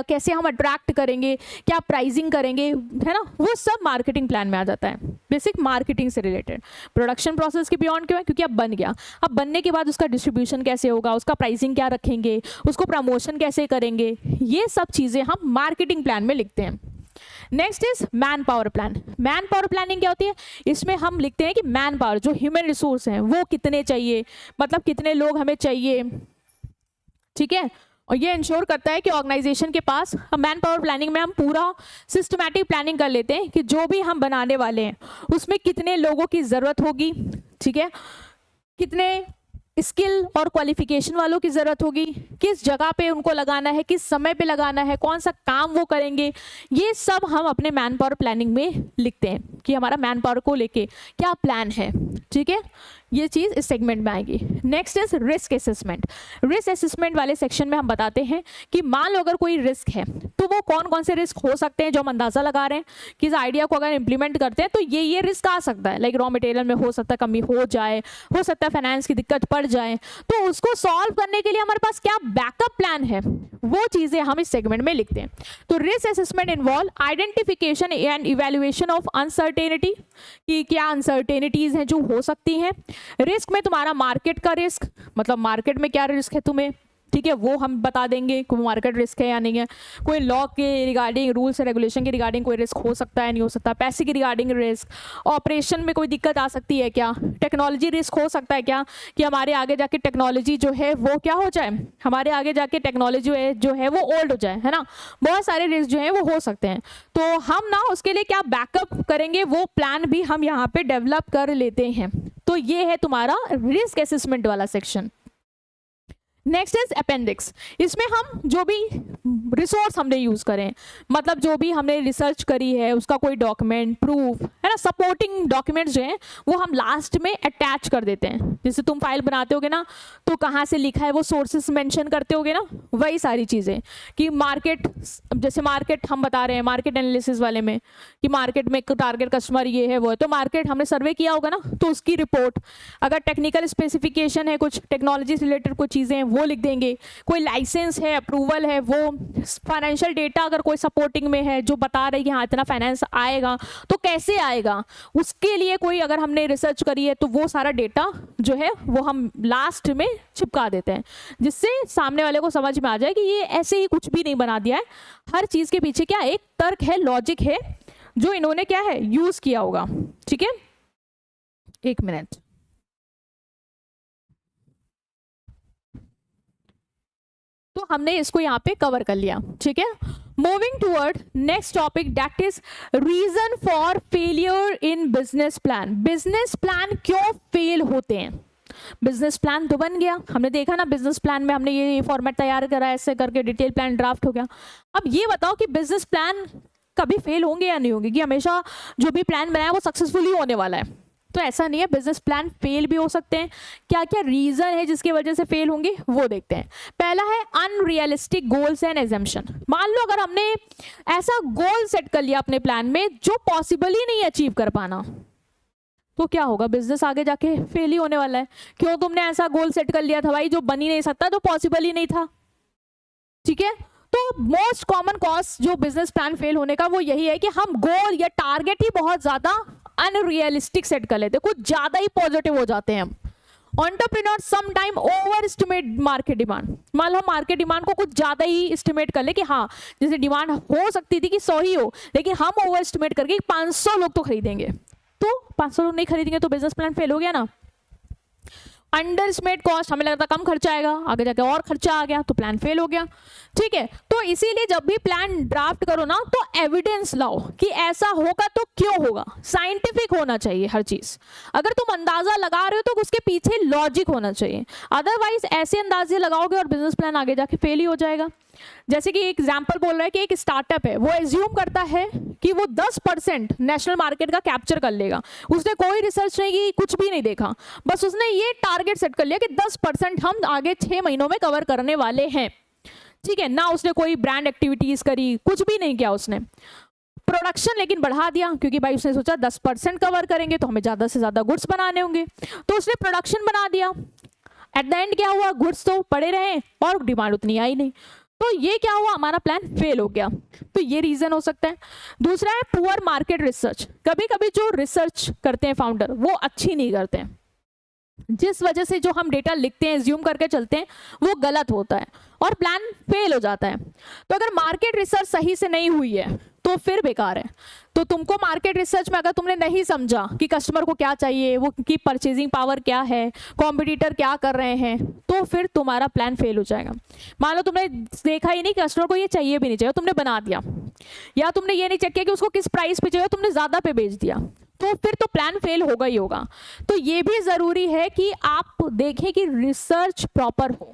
कैसे हम अट्रैक्ट करेंगे, क्या प्राइसिंग करेंगे, है ना, वो सब मार्केटिंग प्लान में आ जाता है, बेसिक मार्केटिंग से रिलेटेड। प्रोडक्शन प्रोसेस के बियॉन्ड क्यों है, क्योंकि अब बन गया, अब बनने के बाद उसका डिस्ट्रीब्यूशन कैसे होगा, उसका प्राइसिंग क्या रखेंगे, उसको प्रमोशन कैसे करेंगे, ये सब चीज़ें हम मार्केटिंग प्लान में लिखते हैं। Next is man power plan. Man power planning क्या होती है, इसमें हम लिखते हैं कि मैन पावर जो ह्यूमन रिसोर्स हैं वो कितने चाहिए, मतलब कितने लोग हमें चाहिए, ठीक है, और ये इंश्योर करता है कि ऑर्गेनाइजेशन के पास, हम मैन पावर प्लानिंग में हम पूरा सिस्टमैटिक प्लानिंग कर लेते हैं कि जो भी हम बनाने वाले हैं उसमें कितने लोगों की ज़रूरत होगी, ठीक है, कितने स्किल और क्वालिफिकेशन वालों की ज़रूरत होगी, किस जगह पे उनको लगाना है, किस समय पे लगाना है, कौन सा काम वो करेंगे, ये सब हम अपने मैन पावर प्लानिंग में लिखते हैं कि हमारा मैन पावर को लेके क्या प्लान है, ठीक है, ये चीज़ इस सेगमेंट में आएगी। Next is risk assessment. Risk assessment वाले सेक्शन में हम बताते हैं कि मान लो अगर कोई रिस्क है तो वो कौन कौन से रिस्क हो सकते हैं जो हम अंदाज़ा लगा रहे हैं कि इस आइडिया को अगर इम्प्लीमेंट करते हैं तो ये रिस्क आ सकता है, लाइक रॉ मटेरियल में हो सकता है कमी हो जाए, हो सकता है फाइनेंस की दिक्कत पड़ जाए, तो उसको सॉल्व करने के लिए हमारे पास क्या बैकअप प्लान है, वो चीज़ें हम इस सेगमेंट में लिखते हैं। तो risk assessment involve identification and evaluation of uncertainty, कि क्या अनसर्टेनिटीज़ हैं जो हो सकती हैं। रिस्क में तुम्हारा मार्केट का रिस्क, मतलब मार्केट में क्या रिस्क है तुम्हें, ठीक है, वो हम बता देंगे कोई मार्केट रिस्क है या नहीं है, कोई लॉ के रिगार्डिंग, रूल्स एंड रेगुलेशन के रिगार्डिंग कोई रिस्क हो सकता है नहीं हो सकता, पैसे की रिगार्डिंग रिस्क, ऑपरेशन में कोई दिक्कत आ सकती है क्या, टेक्नोलॉजी रिस्क हो सकता है क्या कि हमारे आगे जाके टेक्नोलॉजी जो है वो क्या हो जाए, हमारे आगे जाके टेक्नोलॉजी जो है वो ओल्ड हो जाए, है ना, बहुत सारे रिस्क जो है वो हो सकते हैं। तो हम ना उसके लिए क्या बैकअप करेंगे वो प्लान भी हम यहाँ पे डेवलप कर लेते हैं। तो ये है तुम्हारा रिस्क असेसमेंट वाला सेक्शन। Next is appendix. इसमें हम जो भी रिसोर्स हमने यूज़ करें, मतलब जो भी हमने रिसर्च करी है उसका कोई डॉक्यूमेंट, प्रूफ, है ना, सपोर्टिंग डॉक्यूमेंट्स जो हैं वो हम लास्ट में अटैच कर देते हैं। जैसे तुम फाइल बनाते होगे ना तो कहाँ से लिखा है वो सोर्सेस मेंशन करते होगे ना, वही सारी चीज़ें कि मार्केट, जैसे मार्केट हम बता रहे हैं मार्केट एनालिसिस वाले में कि मार्केट में टारगेट कस्टमर ये है वो है, तो मार्केट हमने सर्वे किया होगा ना तो उसकी रिपोर्ट, अगर टेक्निकल स्पेसिफिकेशन है, कुछ टेक्नोलॉजी से रिलेटेड कुछ चीज़ें वो लिख देंगे, कोई लाइसेंस है, अप्रूवल है, वो फाइनेंशियल डेटा अगर कोई सपोर्टिंग में है जो बता रहे कि हाँ इतना फाइनेंस आएगा तो कैसे आएगा, उसके लिए कोई अगर हमने रिसर्च करी है तो वो सारा डेटा जो है वो हम लास्ट में चिपका देते हैं, जिससे सामने वाले को समझ में आ जाए कि ये ऐसे ही कुछ भी नहीं बना दिया है, हर चीज़ के पीछे क्या एक तर्क है, लॉजिक है जो इन्होंने क्या है यूज किया होगा। ठीक है, एक मिनट। तो हमने इसको यहाँ पे कवर कर लिया। ठीक है, moving toward next topic that is reason for failure in business plan. Business plan क्यों फेल होते हैं? बिजनेस प्लान तो बन गया, हमने देखा ना बिजनेस प्लान में हमने ये फॉर्मेट तैयार करा, ऐसे करके डिटेल प्लान ड्राफ्ट हो गया। अब ये बताओ कि बिजनेस प्लान कभी फेल होंगे या नहीं होंगे, कि हमेशा जो भी प्लान बनाया वो सक्सेसफुली होने वाला है? तो ऐसा नहीं है, बिजनेस प्लान फेल भी हो सकते हैं। क्या क्या रीजन है जिसकी वजह से फेल होंगे वो देखते हैं। पहला है अनरियलिस्टिक गोल्स एंड एजम्पशन। मान लो अगर हमने ऐसा गोल सेट कर लिया अपने प्लान में जो पॉसिबल ही नहीं अचीव कर पाना, तो क्या होगा? बिजनेस आगे जाके फेल ही होने वाला है। क्यों? तुमने ऐसा गोल सेट कर लिया था भाई जो बन ही नहीं सकता, जो पॉसिबल ही नहीं था। ठीक है, तो मोस्ट कॉमन कॉज जो बिजनेस प्लान फेल होने का वो यही है कि हम गोल या टारगेट ही बहुत ज्यादा अनरियलिस्टिक सेट कर लेते हैं, कुछ ज्यादा ही पॉजिटिव हो जाते हैं हम। Entrepreneur sometime overestimate market demand. मान लो मार्केट डिमांड को कुछ ज्यादा ही एस्टिमेट कर ले कि हाँ जैसे डिमांड हो सकती थी कि 100 ही हो, लेकिन हम ओवर एस्टिमेट करके 500 लोग तो खरीदेंगे, तो 500 लोग नहीं खरीदेंगे तो बिजनेस प्लान फेल हो गया ना। अंडर एस्टिमेट कॉस्ट, हमें लगता कम खर्चा आएगा, आगे जाके और खर्चा आ गया तो प्लान फेल हो गया। ठीक है, तो इसीलिए जब भी प्लान ड्राफ्ट करो ना तो एविडेंस लाओ कि ऐसा होगा तो क्यों होगा। साइंटिफिक होना चाहिए हर चीज। अगर तुम अंदाजा लगा रहे हो तो उसके पीछे लॉजिक होना चाहिए, अदरवाइज ऐसे अंदाजे लगाओगे और बिजनेस प्लान आगे जाके फेल ही हो जाएगा। जैसे कि एक एग्जांपल बोल रहा है कि एक स्टार्टअप है, वो एज्यूम करता है कि वो 10% नेशनल मार्केट का कैप्चर कर लेगा। उसने कोई रिसर्च नहीं की, कुछ भी नहीं देखा, बस उसने ये टारगेट सेट कर लिया कि 10% हम आगे 6 महीनों में कवर करने वाले हैं। ठीक है ना, उसने कोई ब्रांड एक्टिविटीज करी, कुछ भी नहीं किया उसने। प्रोडक्शन लेकिन बढ़ा दिया क्योंकि भाई उसने सोचा 10% कवर करेंगे तो हमें ज़्यादा से ज़्यादा गुड्स बनाने होंगे, तो उसने प्रोडक्शन बना दिया। एट द एंड क्या हुआ, गुड्स तो पड़े रहे और डिमांड उतनी आई नहीं, तो ये क्या हुआ, हमारा प्लान फेल हो गया। तो ये रीजन हो सकता है। दूसरा है पुअर मार्केट रिसर्च। कभी कभी जो रिसर्च करते हैं फाउंडर वो अच्छी नहीं करते हैं, जिस वजह से जो हम डेटा लिखते हैं, एज्यूम करके चलते हैं, वो गलत होता है और प्लान फेल हो जाता है। तो अगर मार्केट रिसर्च सही से नहीं हुई है तो फिर बेकार है। तो तुमको मार्केट रिसर्च में अगर तुमने नहीं समझा कि कस्टमर को क्या चाहिए, वो की परचेजिंग पावर क्या है, कॉम्पिटिटर क्या कर रहे हैं, तो फिर तुम्हारा प्लान फेल हो जाएगा। मान लो तुमने देखा ही नहीं कस्टमर को ये चाहिए भी नहीं चाहिए, तुमने बना दिया, या तुमने ये नहीं चेक किया कि उसको किस प्राइस पे चाहिए, तुमने ज़्यादा पे बेच दिया, तो फिर तो प्लान फेल होगा ही होगा। तो ये भी ज़रूरी है कि आप देखें कि रिसर्च प्रॉपर हो।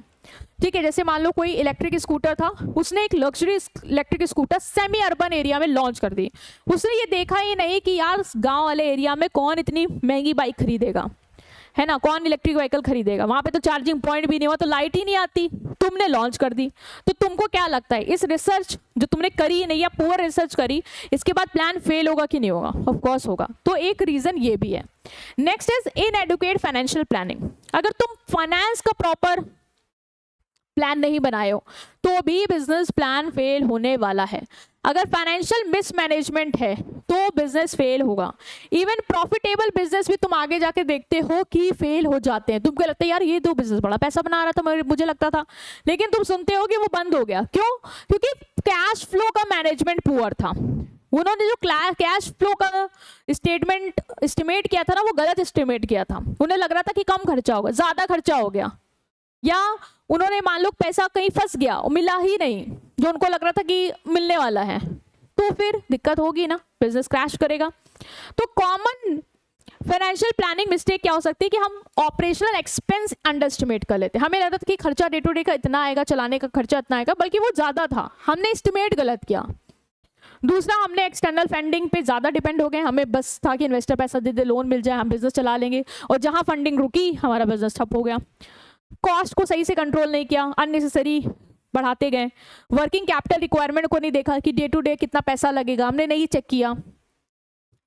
ठीक है, जैसे मान लो कोई इलेक्ट्रिक स्कूटर था, उसने एक luxury electric scooter semi urban area में लॉन्च कर दी। उसने ये देखा ही नहीं कि यार गांव वाले एरिया में कौन इतनी महंगी बाइक खरीदेगा, है ना, कौन इलेक्ट्रिक व्हीकल खरीदेगा, वहां पे तो चार्जिंग पॉइंट भी नहीं हुआ, तो लाइट ही नहीं आती, तुमने लॉन्च कर दी। तो तुमको क्या लगता है, इस रिसर्च जो तुमने करी नहीं या पुअर रिसर्च करी, इसके बाद प्लान फेल होगा कि नहीं होगा? ऑफ कोर्स होगा। तो एक रीजन ये भी है। Next is inadequate financial planning. अगर तुम फाइनेंस का प्रॉपर प्लान नहीं बनाए हो तो भी बिजनेस प्लान फेल होने वाला है। अगर फाइनेंशियल मिसमैनेजमेंट है तो बिजनेस फेल होगा। इवन प्रॉफिटेबल बिजनेस भी तुम आगे जाके देखते हो कि फेल हो जाते हैं। तुमको लगता है यार ये तो बिजनेस बड़ा पैसा बना रहा था, मुझे लगता था, लेकिन तुम सुनते हो कि वो बंद हो गया। क्यों? क्योंकि कैश फ्लो का मैनेजमेंट पुअर था। उन्होंने जो कैश फ्लो का स्टेटमेंट एस्टिमेट किया था ना, वो गलत एस्टिमेट किया था। उन्हें लग रहा था कि कम खर्चा होगा, ज्यादा खर्चा हो गया, या उन्होंने मान लो पैसा कहीं फंस गया और मिला ही नहीं जो उनको लग रहा था कि मिलने वाला है, तो फिर दिक्कत होगी ना, बिजनेस क्रैश करेगा। तो कॉमन फाइनेंशियल प्लानिंग मिस्टेक क्या हो सकती है कि हम ऑपरेशनल एक्सपेंस अंडर एस्टिमेट कर लेते हैं। हमें लगता था कि खर्चा डे टू डे का इतना आएगा, चलाने का खर्चा इतना आएगा, बल्कि वो ज़्यादा था, हमने एस्टिमेट गलत किया। दूसरा, हमने एक्सटर्नल फंडिंग पे ज़्यादा डिपेंड हो गए। हमें बस था कि इन्वेस्टर पैसा दे दे, लोन मिल जाए, हम बिजनेस चला लेंगे, और जहाँ फंडिंग रुकी हमारा बिजनेस ठप हो गया। कॉस्ट को सही से कंट्रोल नहीं किया, अननेसेसरी बढ़ाते गए। वर्किंग कैपिटल रिक्वायरमेंट को नहीं देखा कि डे टू डे कितना पैसा लगेगा, हमने नहीं चेक किया,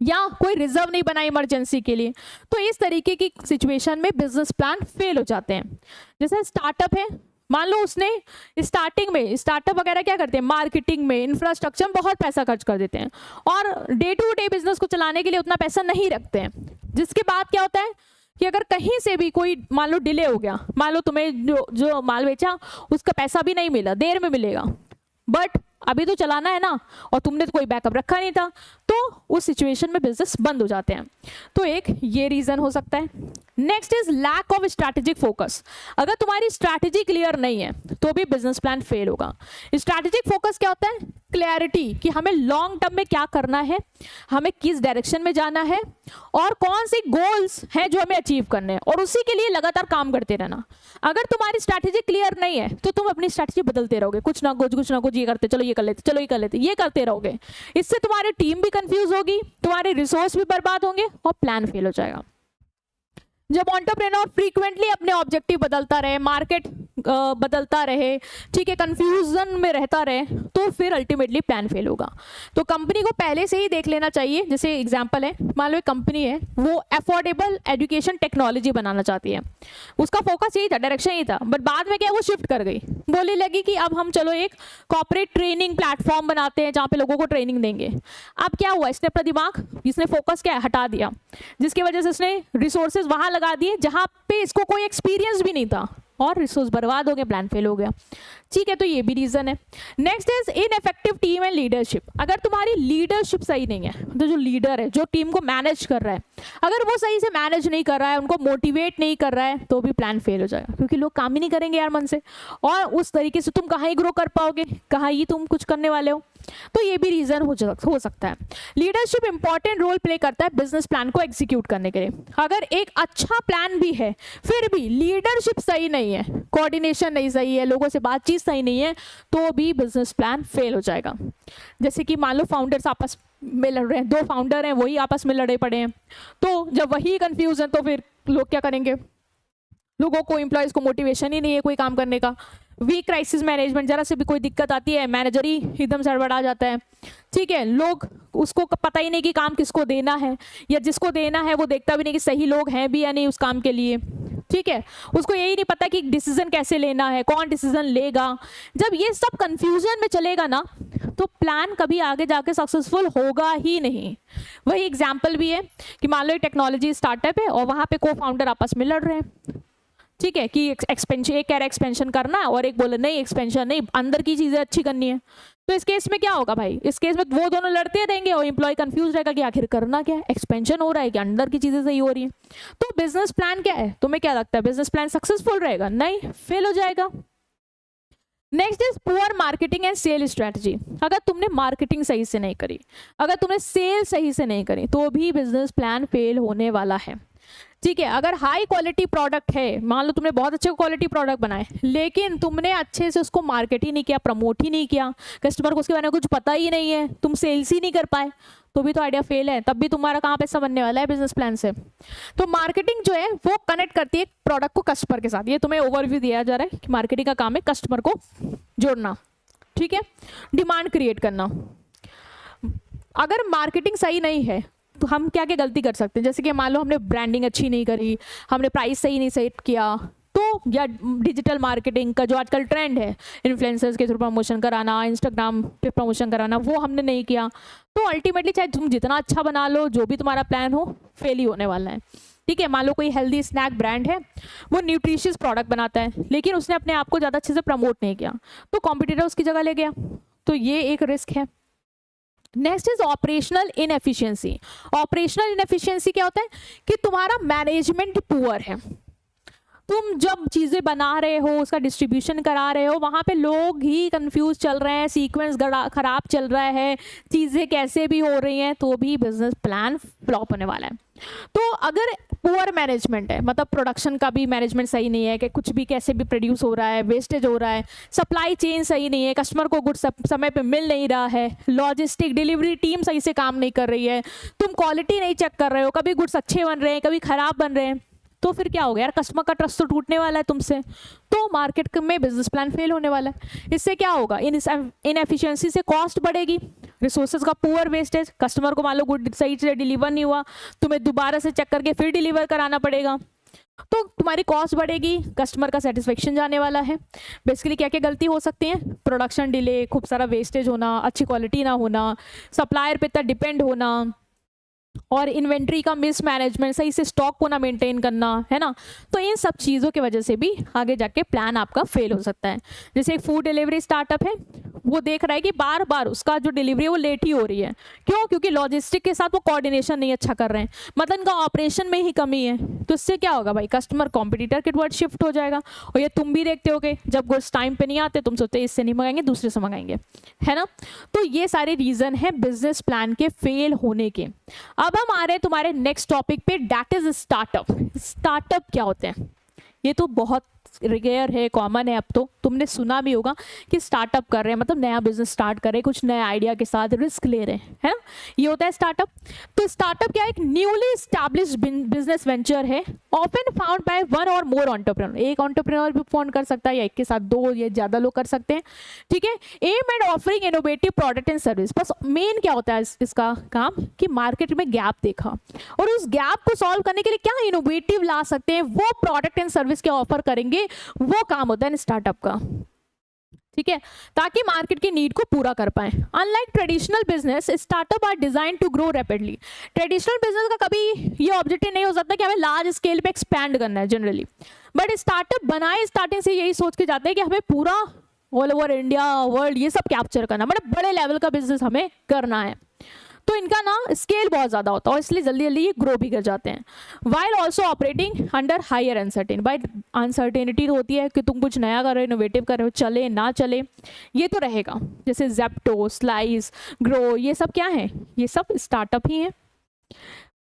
या कोई रिजर्व नहीं बनाई इमरजेंसी के लिए। तो इस तरीके की सिचुएशन में बिजनेस प्लान फेल हो जाते हैं। जैसे स्टार्टअप है, मान लो उसने स्टार्टिंग में, स्टार्टअप वगैरह क्या करते हैं, मार्केटिंग में, इंफ्रास्ट्रक्चर में बहुत पैसा खर्च कर देते हैं, और डे टू डे बिजनेस को चलाने के लिए उतना पैसा नहीं रखते हैं। जिसके बाद क्या होता है कि अगर कहीं से भी कोई मान लो डिले हो गया, मान लो तुम्हें जो माल बेचा उसका पैसा भी नहीं मिला, देर में मिलेगा, बट अभी तो चलाना है ना, और तुमने तो कोई बैकअप रखा नहीं था, तो उस सिचुएशन में बिजनेस बंद हो जाते हैं। तो एक ये रीजन हो सकता है। Next is lack of strategic focus. अगर तुम्हारी स्ट्रैटेजी क्लियर नहीं है तो भी बिजनेस प्लान फेल होगा। स्ट्रैटेजिक फोकस क्या होता है? क्लैरिटी, कि हमें लॉन्ग टर्म में क्या करना है, हमें किस डायरेक्शन में जाना है, और कौन से गोल्स हैं जो हमें अचीव करने हैं, और उसी के लिए लगातार काम करते रहना। अगर तुम्हारी स्ट्रैटेजी क्लियर नहीं है तो तुम अपनी स्ट्रैटेजी बदलते रहोगे, कुछ ना कुछ ये करते, चलो ये कर लेते, चलो ये कर लेते, ये करते रहोगे। इससे तुम्हारी टीम भी कंफ्यूज होगी, तुम्हारे रिसोर्स भी बर्बाद होंगे, और प्लान फेल हो जाएगा। जब एंटरप्रेन्योर फ्रीक्वेंटली अपने ऑब्जेक्टिव बदलता रहे, मार्केट बदलता रहे, ठीक है, कंफ्यूजन में रहता रहे, तो फिर अल्टीमेटली प्लान फेल होगा। तो कंपनी को पहले से ही देख लेना चाहिए। जैसे एग्जांपल है, मान लो एक कंपनी है, वो अफोर्डेबल एजुकेशन टेक्नोलॉजी बनाना चाहती है, उसका फोकस यही था, डायरेक्शन यही था, बट बाद में क्या, वो शिफ्ट कर गई, बोलने लगी कि अब हम चलो एक कॉर्पोरेट ट्रेनिंग प्लेटफॉर्म बनाते हैं जहाँ पे लोगों को ट्रेनिंग देंगे। अब क्या हुआ, इसने अपना दिमाग, इसने फोकस क्या है, हटा दिया, जिसकी वजह से उसने रिसोर्सेज वहां लगा दिए जहां पे इसको कोई एक्सपीरियंस भी नहीं था, और रिसोर्स बर्बाद हो गए, प्लान फेल हो गया। ठीक है, तो ये भी रीजन है। Next is ineffective team and leadership. अगर तुम्हारी लीडरशिप सही नहीं है, तो जो लीडर है, जो टीम को मैनेज कर रहा है, अगर वो सही से मैनेज नहीं कर रहा है, उनको मोटिवेट नहीं कर रहा है, तो भी प्लान फेल हो जाएगा, क्योंकि लोग काम ही नहीं करेंगे यार मन से, और उस तरीके से तुम कहाँ ही ग्रो कर पाओगे, कहाँ ही तुम कुछ करने वाले हो। तो ये भी रीजन हो सकता है। लीडरशिप इंपॉर्टेंट रोल प्ले करता है बिजनेस प्लान को एग्जीक्यूट करने के लिए। अगर एक अच्छा प्लान भी है, फिर भी लीडरशिप सही नहीं है, कोऑर्डिनेशन नहीं सही है, लोगों से बातचीत सही नहीं है, तो भी बिजनेस प्लान फेल हो जाएगा। जैसे कि मान लो फाउंडर्स आपस में लड़ रहे हैं, दो फाउंडर हैं, वही आपस में लड़े पड़े हैं, तो जब वही कंफ्यूजन, तो फिर लोग क्या करेंगे, लोगों को, एम्प्लॉयज को मोटिवेशन ही नहीं है कोई काम करने का, वीक क्राइसिस मैनेजमेंट, जरा से भी कोई दिक्कत आती है मैनेजर ही एकदम से हड़बड़ा जाता है, ठीक है। लोग उसको पता ही नहीं कि काम किसको देना है, या जिसको देना है वो देखता भी नहीं कि सही लोग हैं भी या नहीं उस काम के लिए, ठीक है। उसको यही नहीं पता कि डिसीजन कैसे लेना है, कौन डिसीजन लेगा। जब ये सब कंफ्यूजन में चलेगा ना तो प्लान कभी आगे जाके सक्सेसफुल होगा ही नहीं। वही एग्जाम्पल भी है कि मान लो एक टेक्नोलॉजी स्टार्टअप है और वहाँ पे को फाउंडर आपस में लड़ रहे हैं, ठीक है, कि एक्सपेंशन, एक कह रहा है एक्सपेंशन करना है और एक बोले नहीं एक्सपेंशन नहीं, अंदर की चीज़ें अच्छी करनी है। तो इस केस में क्या होगा भाई, इस केस में वो दोनों लड़ते रहेंगे और एम्प्लॉय कंफ्यूज रहेगा कि आखिर करना क्या है, एक्सपेंशन हो रहा है कि अंदर की चीज़ें सही हो रही हैं। तो बिजनेस प्लान क्या है, तुम्हें क्या लगता है बिजनेस प्लान सक्सेसफुल रहेगा? नहीं, फेल हो जाएगा। Next is poor marketing and sale strategy. अगर तुमने मार्केटिंग सही से नहीं करी, अगर तुमने सेल सही से नहीं करी, तो भी बिजनेस प्लान फेल होने वाला है, ठीक है। अगर हाई क्वालिटी प्रोडक्ट है, मान लो तुमने बहुत अच्छे क्वालिटी प्रोडक्ट बनाए, लेकिन तुमने अच्छे से उसको मार्केट ही नहीं किया, प्रमोट ही नहीं किया, कस्टमर को उसके बारे में कुछ पता ही नहीं है, तुम सेल्स ही नहीं कर पाए, तो भी तो आइडिया फेल है। तब भी तुम्हारा कहाँ पैसा बनने वाला है बिजनेस प्लान से। तो मार्केटिंग जो है वो कनेक्ट करती है प्रोडक्ट को कस्टमर के साथ। ये तुम्हें ओवरव्यू दिया जा रहा है कि मार्केटिंग का काम है कस्टमर को जोड़ना, ठीक है, डिमांड क्रिएट करना। अगर मार्केटिंग सही नहीं है तो हम क्या क्या गलती कर सकते हैं, जैसे कि मान लो हमने ब्रांडिंग अच्छी नहीं करी, हमने प्राइस सही नहीं सेट किया, तो या डिजिटल मार्केटिंग का जो आजकल ट्रेंड है इन्फ्लुएंसर्स के थ्रू प्रमोशन कराना, इंस्टाग्राम पे प्रमोशन कराना, वो हमने नहीं किया, तो अल्टीमेटली चाहे तुम जितना अच्छा बना लो, जो भी तुम्हारा प्लान हो, फेल ही होने वाला है, ठीक है। मान लो कोई हेल्दी स्नैक ब्रांड है, वो न्यूट्रिशियस प्रोडक्ट बनाता है, लेकिन उसने अपने आप को ज़्यादा अच्छे से प्रमोट नहीं किया, तो कॉम्पिटिटर उसकी जगह ले गया, तो ये एक रिस्क है। Next is operational inefficiency. Operational inefficiency क्या होता है कि तुम्हारा मैनेजमेंट पुअर है, तुम जब चीज़ें बना रहे हो, उसका डिस्ट्रीब्यूशन करा रहे हो, वहाँ पे लोग ही कंफ्यूज चल रहे हैं, सीक्वेंस खराब चल रहा है, चीज़ें कैसे भी हो रही हैं, तो भी बिजनेस प्लान फ्लॉप होने वाला है। तो अगर पुअर मैनेजमेंट है, मतलब प्रोडक्शन का भी मैनेजमेंट सही नहीं है कि कुछ भी कैसे भी प्रोड्यूस हो रहा है, वेस्टेज हो रहा है, सप्लाई चेन सही नहीं है, कस्टमर को गुड समय पे मिल नहीं रहा है, लॉजिस्टिक डिलीवरी टीम सही से काम नहीं कर रही है, तुम क्वालिटी नहीं चेक कर रहे हो, कभी गुड्स अच्छे बन रहे हैं, कभी खराब बन रहे हैं, तो फिर क्या होगा यार, कस्टमर का ट्रस्ट तो टूटने वाला है तुमसे, तो मार्केट में बिजनेस प्लान फेल होने वाला है। इससे क्या होगा, इनएफिशिएंसी से कॉस्ट बढ़ेगी, रिसोर्सेज का पुअर वेस्टेज, कस्टमर को मान लो गुड सही से डिलीवर नहीं हुआ, तुम्हें दोबारा से चेक करके फिर डिलीवर कराना पड़ेगा, तो तुम्हारी कॉस्ट बढ़ेगी, कस्टमर का सेटिस्फेक्शन जाने वाला है। बेसिकली क्या क्या गलती हो सकती है, प्रोडक्शन डिले, खूब सारा वेस्टेज होना, अच्छी क्वालिटी ना होना, सप्लायर पे इतना डिपेंड होना, और इन्वेंट्री का मिस मैनेजमेंट, सही से स्टॉक को ना मेंटेन करना, है ना। तो इन सब चीज़ों की वजह से भी आगे जाके प्लान आपका फेल हो सकता है। जैसे एक फूड डिलीवरी स्टार्टअप है, वो देख रहा है कि बार बार उसका जो डिलीवरी है वो लेट ही हो रही है, क्यों? क्योंकि लॉजिस्टिक के साथ वो कोऑर्डिनेशन नहीं अच्छा कर रहे हैं, मतलब इनका ऑपरेशन में ही कमी है। तो इससे क्या होगा भाई, कस्टमर कॉम्पिटिटर के टुवर्ड शिफ्ट हो जाएगा, और ये तुम भी देखते होगे, जब गुड्स टाइम पे नहीं आते तुम सोचते इससे नहीं मंगाएंगे, दूसरे से मंगाएंगे, है ना। तो ये सारे रीजन है बिजनेस प्लान के फेल होने के। अब हम आ रहे हैं तुम्हारे नेक्स्ट टॉपिक पे, दैट इज स्टार्टअप। स्टार्टअप क्या होते हैं, ये तो बहुत रेयर है, कॉमन है, अब तो तुमने सुना भी होगा कि स्टार्टअप कर रहे हैं, मतलब नया बिजनेस स्टार्ट कर रहे हैं, कुछ नए आइडिया के साथ रिस्क ले रहे हैं, है ना, ये होता है स्टार्टअप। तो स्टार्टअप क्या है, एक न्यूली एस्टैब्लिश्ड बिजनेस वेंचर है, ऑफन फाउंड बाय वन और मोर एंटरप्रेन्योर। एक एंटरप्रेन्योर भी फाउंड कर सकता है, या एक के साथ दो या ज़्यादा लोग कर सकते हैं, ठीक है। Aim and offering innovative product and service. बस मेन क्या होता है इसका काम कि मार्केट में गैप देखा, और उस गैप को सॉल्व करने के लिए क्या इनोवेटिव ला सकते हैं, वो प्रोडक्ट एंड सर्विस क्या ऑफर करेंगे, वो काम होता है स्टार्टअप का, ठीक है, ताकि मार्केट की नीड को पूरा कर पाए। Unlike traditional business, startup are design to grow rapidly. Traditional business का कभी ये ऑब्जेक्टिव नहीं हो सकता कि हमें लार्ज स्केल पे एक्सपैंड करना है जनरली, बट स्टार्टअप बनाए स्टार्टिंग से यही सोच के जाते हैं कि हमें पूरा ऑल ओवर इंडिया, वर्ल्ड, ये सब कैप्चर करना, मतलब बड़े लेवल का बिजनेस हमें करना है। तो इनका ना स्केल बहुत ज़्यादा होता है, और इसलिए जल्दी जल्दी ये ग्रो भी कर जाते हैं। While also operating under higher uncertain, by uncertainty होती है कि तुम कुछ नया कर रहे हो, इनोवेटिव कर रहे हो, चले ना चले, ये तो रहेगा। जैसे जेप्टो, स्लाइस, ग्रो, ये सब क्या है, ये सब स्टार्टअप ही है।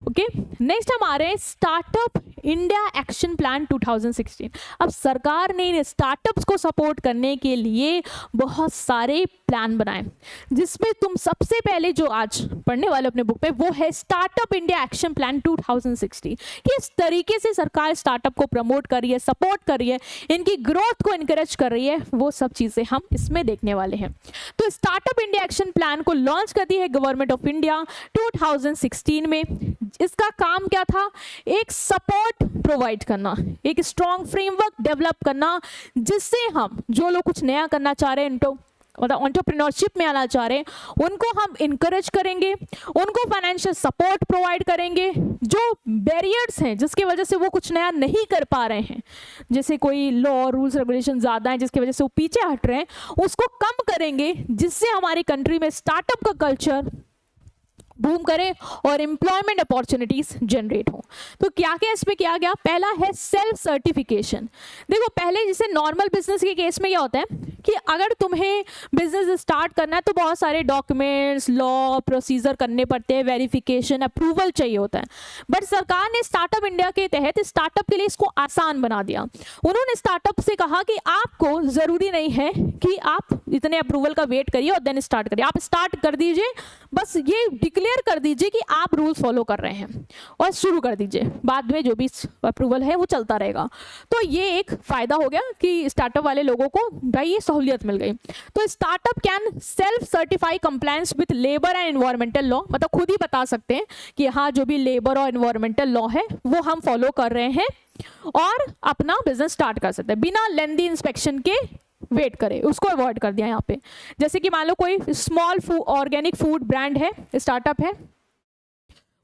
ओके नेक्स्ट हम आ रहे हैं स्टार्टअप इंडिया एक्शन प्लान 2016। अब सरकार ने इन स्टार्टअप्स को सपोर्ट करने के लिए बहुत सारे प्लान बनाए, जिसमें तुम सबसे पहले जो आज पढ़ने वाले अपने बुक में वो है स्टार्टअप इंडिया एक्शन प्लान 2016। किस तरीके से सरकार स्टार्टअप को प्रमोट कर रही है, सपोर्ट कर रही है, इनकी ग्रोथ को इनकरेज कर रही है, वो सब चीजें हम इसमें देखने वाले हैं। तो स्टार्टअप इंडिया एक्शन प्लान को लॉन्च कर दी है गवर्नमेंट ऑफ इंडिया 2016 में। इसका काम क्या था? एक सपोर्ट प्रोवाइड करना, एक स्ट्रॉन्ग फ्रेमवर्क डेवलप करना, जिससे हम जो लोग कुछ नया करना चाह रहे हैं, मतलब एंटरप्रेन्योरशिप में आना चाह रहे हैं, उनको हम इनकरेज करेंगे, उनको फाइनेंशियल सपोर्ट प्रोवाइड करेंगे। जो बैरियर्स हैं जिसकी वजह से वो कुछ नया नहीं कर पा रहे हैं, जैसे कोई लॉ रूल्स रेगुलेशन ज़्यादा है जिसकी वजह से वो पीछे हट रहे हैं, उसको कम करेंगे, जिससे हमारी कंट्री में स्टार्टअप का कल्चर बूम करे और एम्प्लॉयमेंट अपॉर्चुनिटीज जनरेट हो। तो क्या क्या इसमें किया गया? पहला है सेल्फ सर्टिफिकेशन। देखो पहले जैसे नॉर्मल बिजनेस के केस में क्या होता है कि अगर तुम्हें बिजनेस स्टार्ट करना है तो बहुत सारे डॉक्यूमेंट्स, लॉ, प्रोसीजर करने पड़ते हैं, वेरिफिकेशन, अप्रूवल चाहिए होता है। बट सरकार ने स्टार्टअप इंडिया के तहत स्टार्टअप के लिए इसको आसान बना दिया। उन्होंने स्टार्टअप से कहा कि आपको ज़रूरी नहीं है कि आप इतने अप्रूवल का वेट करिए और देन स्टार्ट करिए, आप स्टार्ट कर दीजिए, बस ये डिक्लेयर कर दीजिए कि आप रूल्स फॉलो कर रहे हैं और शुरू कर दीजिए, बाद में जो भी अप्रूवल है वो चलता रहेगा। तो ये एक फायदा हो गया कि स्टार्टअप वाले लोगों को भाई ये सहूलियत मिल गई। तो startup can self certify compliance with labour and environmental law, मतलब खुद ही बता सकते हैं कि हाँ जो भी लेबर और एनवायरमेंटल लॉ है वो हम फॉलो कर रहे हैं, और अपना बिजनेस स्टार्ट कर सकते हैं बिना लेंदी इंस्पेक्शन के वेट करे, उसको अवॉइड कर दिया यहाँ पे। जैसे कि मान लो कोई स्मॉल ऑर्गेनिक फूड ब्रांड है, स्टार्टअप है,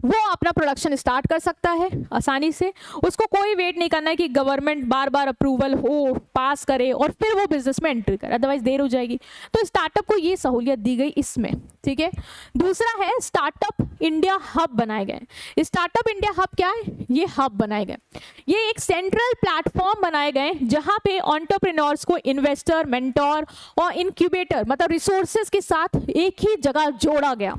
वो अपना प्रोडक्शन स्टार्ट कर सकता है आसानी से, उसको कोई वेट नहीं करना है कि गवर्नमेंट बार बार अप्रूवल हो, पास करे और फिर वो बिजनेस में एंट्री करे, अदरवाइज देर हो जाएगी। तो स्टार्टअप को ये सहूलियत दी गई इसमें, ठीक है। दूसरा है स्टार्टअप इंडिया हब बनाए गए। स्टार्टअप इंडिया हब क्या है? ये हब बनाए गए, ये एक सेंट्रल प्लेटफॉर्म बनाए गए जहां पे एंटरप्रेन्योर्स को इन्वेस्टर, मेंटोर और इंक्यूबेटर मतलब रिसोर्सेज के साथ एक ही जगह जोड़ा गया।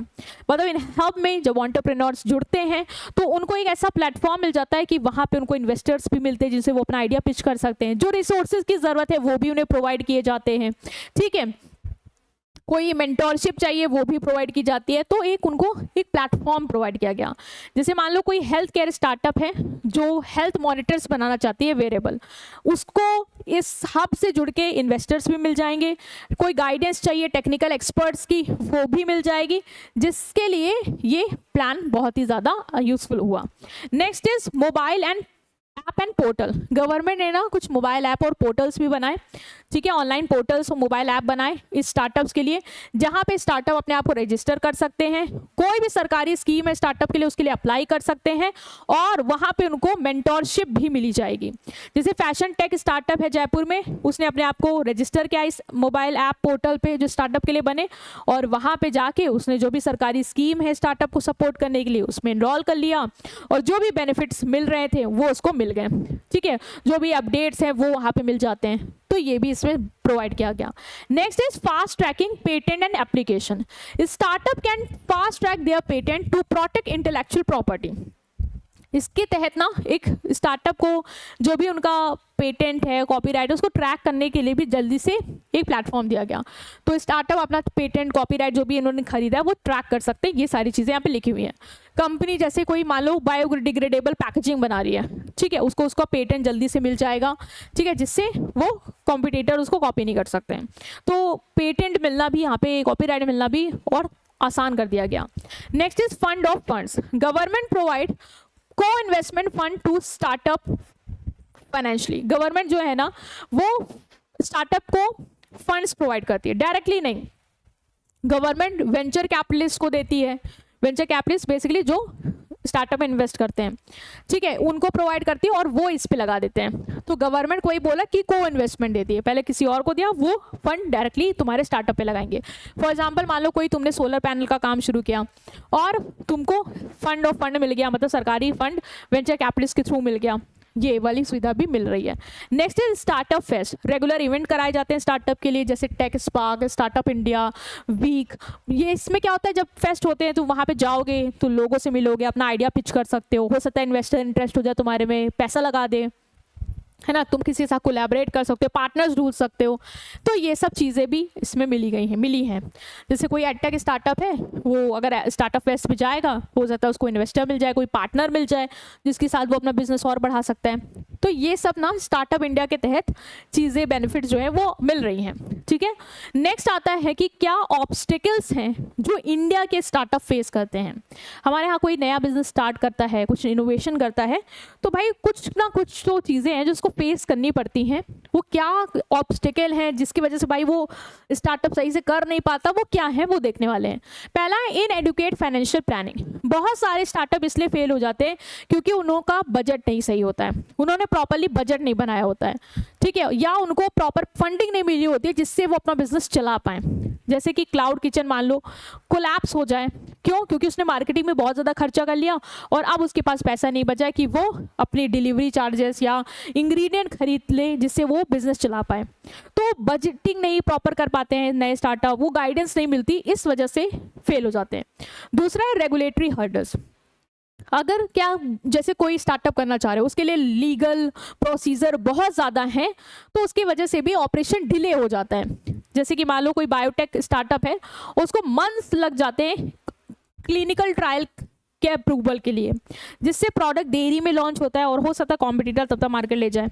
मतलब इन हब में जब एंटरप्रेन्योर्स जुड़ते हैं तो उनको एक ऐसा प्लेटफॉर्म मिल जाता है कि वहां पे उनको इन्वेस्टर्स भी मिलते हैं जिनसे वो अपना आइडिया पिच कर सकते हैं, जो रिसोर्सेज की जरूरत है वो भी उन्हें प्रोवाइड किए जाते हैं, ठीक है। कोई मेंटोरशिप चाहिए वो भी प्रोवाइड की जाती है। तो एक उनको एक प्लेटफॉर्म प्रोवाइड किया गया। जैसे मान लो कोई हेल्थ केयर स्टार्टअप है जो हेल्थ मॉनिटर्स बनाना चाहती है वेरेबल, उसको इस हब से जुड़ के इन्वेस्टर्स भी मिल जाएंगे, कोई गाइडेंस चाहिए टेक्निकल एक्सपर्ट्स की वो भी मिल जाएगी, जिसके लिए ये प्लान बहुत ही ज़्यादा यूजफुल हुआ। Next is mobile and app and portal. Government ने ना कुछ मोबाइल ऐप और पोर्टल्स भी बनाए, ठीक है, ऑनलाइन पोर्टल्स और मोबाइल ऐप बनाए इस स्टार्टअप्स के लिए, जहां पे स्टार्टअप अपने आप को रजिस्टर कर सकते हैं, कोई भी सरकारी स्कीम है स्टार्टअप के लिए उसके लिए अप्लाई कर सकते हैं, और वहां पे उनको मेंटोरशिप भी मिली जाएगी। जैसे फैशन टेक स्टार्टअप है जयपुर में, उसने अपने आप को रजिस्टर किया इस मोबाइल ऐप पोर्टल पे जो स्टार्टअप के लिए बने, और वहाँ पे जाके उसने जो भी सरकारी स्कीम है स्टार्टअप को सपोर्ट करने के लिए उसमें इनरोल कर लिया, और जो भी बेनिफिट्स मिल रहे थे वो उसको मिल गए, ठीक है, जो भी अपडेट्स हैं वो वहाँ पे मिल जाते हैं। तो ये भी इसमें प्रोवाइड किया गया। Next is fast tracking patent and application. Startup can fast track their patent to protect intellectual property. इसके तहत ना एक स्टार्टअप को जो भी उनका पेटेंट है, कॉपीराइट, उसको ट्रैक करने के लिए भी जल्दी से एक प्लेटफॉर्म दिया गया। तो स्टार्टअप अपना पेटेंट, कॉपीराइट जो भी इन्होंने खरीदा है वो ट्रैक कर सकते हैं। ये सारी चीज़ें यहाँ पे लिखी हुई हैं। कंपनी जैसे कोई मान लो बायोडिग्रेडेबल पैकेजिंग बना रही है, ठीक है, उसको उसका पेटेंट जल्दी से मिल जाएगा, ठीक है, जिससे वो कॉम्पिटिटर उसको कॉपी नहीं कर सकते हैं। तो पेटेंट मिलना भी यहाँ पे, कॉपीराइट मिलना भी और आसान कर दिया गया। Next is fund of funds. Government provide को investment fund to startup financially. Government जो है ना वो स्टार्टअप को फंड्स प्रोवाइड करती है, डायरेक्टली नहीं। गवर्नमेंट वेंचर कैपिटलिस्ट को देती है, वेंचर कैपिटलिस्ट बेसिकली जो स्टार्टअप में इन्वेस्ट करते हैं, ठीक है, उनको प्रोवाइड करती है और वो इस पे लगा देते हैं। तो गवर्नमेंट कोई बोला कि को इन्वेस्टमेंट देती है, पहले किसी और को दिया, वो फंड डायरेक्टली तुम्हारे स्टार्टअप पे लगाएंगे। फॉर एग्जांपल मान लो कोई तुमने सोलर पैनल का काम शुरू किया और तुमको फंड मिल गया, मतलब सरकारी फंड वेंचर कैपिटलिस्ट के थ्रू मिल गया, ये वाली सुविधा भी मिल रही है। Next is startup fest, regular event कराए जाते हैं स्टार्टअप के लिए, जैसे Tech Spark, Startup India Week. ये इसमें क्या होता है, जब फेस्ट होते हैं तो वहाँ पे जाओगे तो लोगों से मिलोगे, अपना आइडिया पिच कर सकते हो सकता है इन्वेस्टर इंटरेस्ट हो जाए तुम्हारे में, पैसा लगा दे, है ना, तुम किसी के साथ कोलैबोरेट कर सकते हो, पार्टनर्स ढूंढ सकते हो। तो ये सब चीज़ें भी इसमें मिली हैं। जैसे कोई एडटेक स्टार्टअप है, वो अगर स्टार्टअप फेस्ट में जाएगा, हो जाता है उसको इन्वेस्टर मिल जाए, कोई पार्टनर मिल जाए जिसके साथ वो अपना बिजनेस और बढ़ा सकता है। तो ये सब ना स्टार्टअप इंडिया के तहत चीज़ें, बेनिफिट जो है वो मिल रही हैं। ठीक है, नेक्स्ट आता है कि क्या ऑब्स्टिकल्स हैं जो इंडिया के स्टार्टअप फेस करते हैं। हमारे यहाँ कोई नया बिजनेस स्टार्ट करता है, कुछ इनोवेशन करता है, तो भाई कुछ ना कुछ तो चीज़ें हैं जिसको फेस करनी पड़ती हैं। वो क्या ऑब्स्टिकल हैं जिसकी वजह से भाई वो स्टार्टअप सही से कर नहीं पाता, वो क्या है वो देखने वाले हैं। पहला है इनएडुकेट फाइनेंशियल प्लानिंग। बहुत सारे स्टार्टअप इसलिए फेल हो जाते हैं क्योंकि उनका बजट नहीं सही होता है, उन्होंने प्रॉपर्ली बजट नहीं बनाया होता है, ठीक है, या उनको प्रॉपर फंडिंग नहीं मिली होती है जिससे वो अपना बिजनेस चला पाए। जैसे कि क्लाउड किचन मान लो कोलैप्स हो जाए, क्यों? क्योंकि उसने मार्केटिंग में बहुत ज़्यादा खर्चा कर लिया और अब उसके पास पैसा नहीं बचा कि वो अपनी डिलीवरी चार्जेस या इंग्रेडिएंट खरीद ले जिससे वो बिजनेस चला पाए। तो बजटिंग नहीं प्रॉपर कर पाते हैं नए स्टार्टअप, वो गाइडेंस नहीं मिलती, इस वजह से फेल हो जाते हैं। दूसरा है रेगुलेटरी हर्डल्स। अगर क्या जैसे कोई स्टार्टअप करना चाह रहे हो, उसके लिए लीगल प्रोसीजर बहुत ज़्यादा हैं, तो उसकी वजह से भी ऑपरेशन डिले हो जाता है। जैसे कि मान लो कोई बायोटेक स्टार्टअप है, उसको मंथ्स लग जाते हैं क्लिनिकल ट्रायल के अप्रूवल के लिए, जिससे प्रोडक्ट देरी में लॉन्च होता है और हो सकता है कॉम्पिटिटर तब तक मार्केट ले जाए।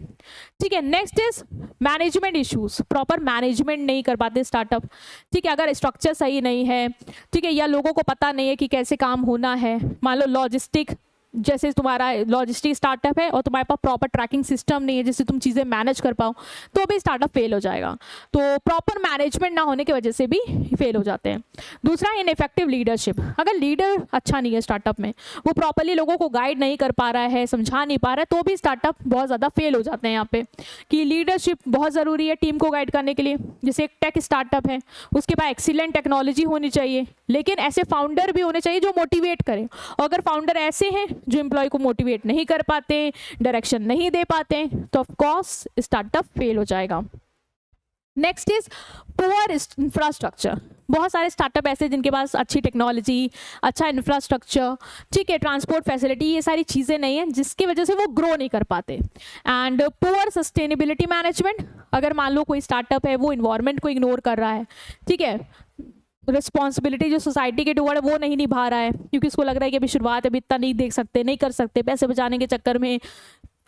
ठीक है, next is management issues. Proper management नहीं कर पाते स्टार्टअप। ठीक है, अगर स्ट्रक्चर सही नहीं है, ठीक है, या लोगों को पता नहीं है कि कैसे काम होना है। मान लो लॉजिस्टिक, जैसे तुम्हारा लॉजिस्टिक स्टार्टअप है और तुम्हारे पास प्रॉपर ट्रैकिंग सिस्टम नहीं है जिससे तुम चीज़ें मैनेज कर पाओ, तो भी स्टार्टअप फेल हो जाएगा। तो प्रॉपर मैनेजमेंट ना होने की वजह से भी फेल हो जाते हैं। दूसरा इनइफेक्टिव लीडरशिप। अगर लीडर अच्छा नहीं है स्टार्टअप में, वो प्रॉपरली लोगों को गाइड नहीं कर पा रहा है, समझा नहीं पा रहा है, तो भी स्टार्टअप बहुत ज़्यादा फेल हो जाते हैं यहाँ पे। कि लीडरशिप बहुत ज़रूरी है टीम को गाइड करने के लिए। जैसे एक टेक स्टार्टअप है, उसके पास एक्सीलेंट टेक्नोलॉजी होनी चाहिए, लेकिन ऐसे फाउंडर भी होने चाहिए जो मोटिवेट करें। और अगर फाउंडर ऐसे हैं जो एम्प्लॉय को मोटिवेट नहीं कर पाते, डायरेक्शन नहीं दे पाते, तो ऑफ कोर्स स्टार्टअप फेल हो जाएगा। Next is poor infrastructure. बहुत सारे स्टार्टअप ऐसे जिनके पास अच्छी टेक्नोलॉजी, अच्छा इंफ्रास्ट्रक्चर, ठीक है, ट्रांसपोर्ट फैसिलिटी, ये सारी चीज़ें नहीं है जिसकी वजह से वो ग्रो नहीं कर पाते। And poor sustainability management. अगर मान लो कोई स्टार्टअप है वो इन्वायरमेंट को इग्नोर कर रहा है, ठीक है, रिस्पॉन्सिबिलिटी जो सोसाइटी के टुवर्ड वो नहीं निभा रहा है क्योंकि उसको लग रहा है कि अभी शुरुआत है, अभी इतना नहीं देख सकते, नहीं कर सकते, पैसे बचाने के चक्कर में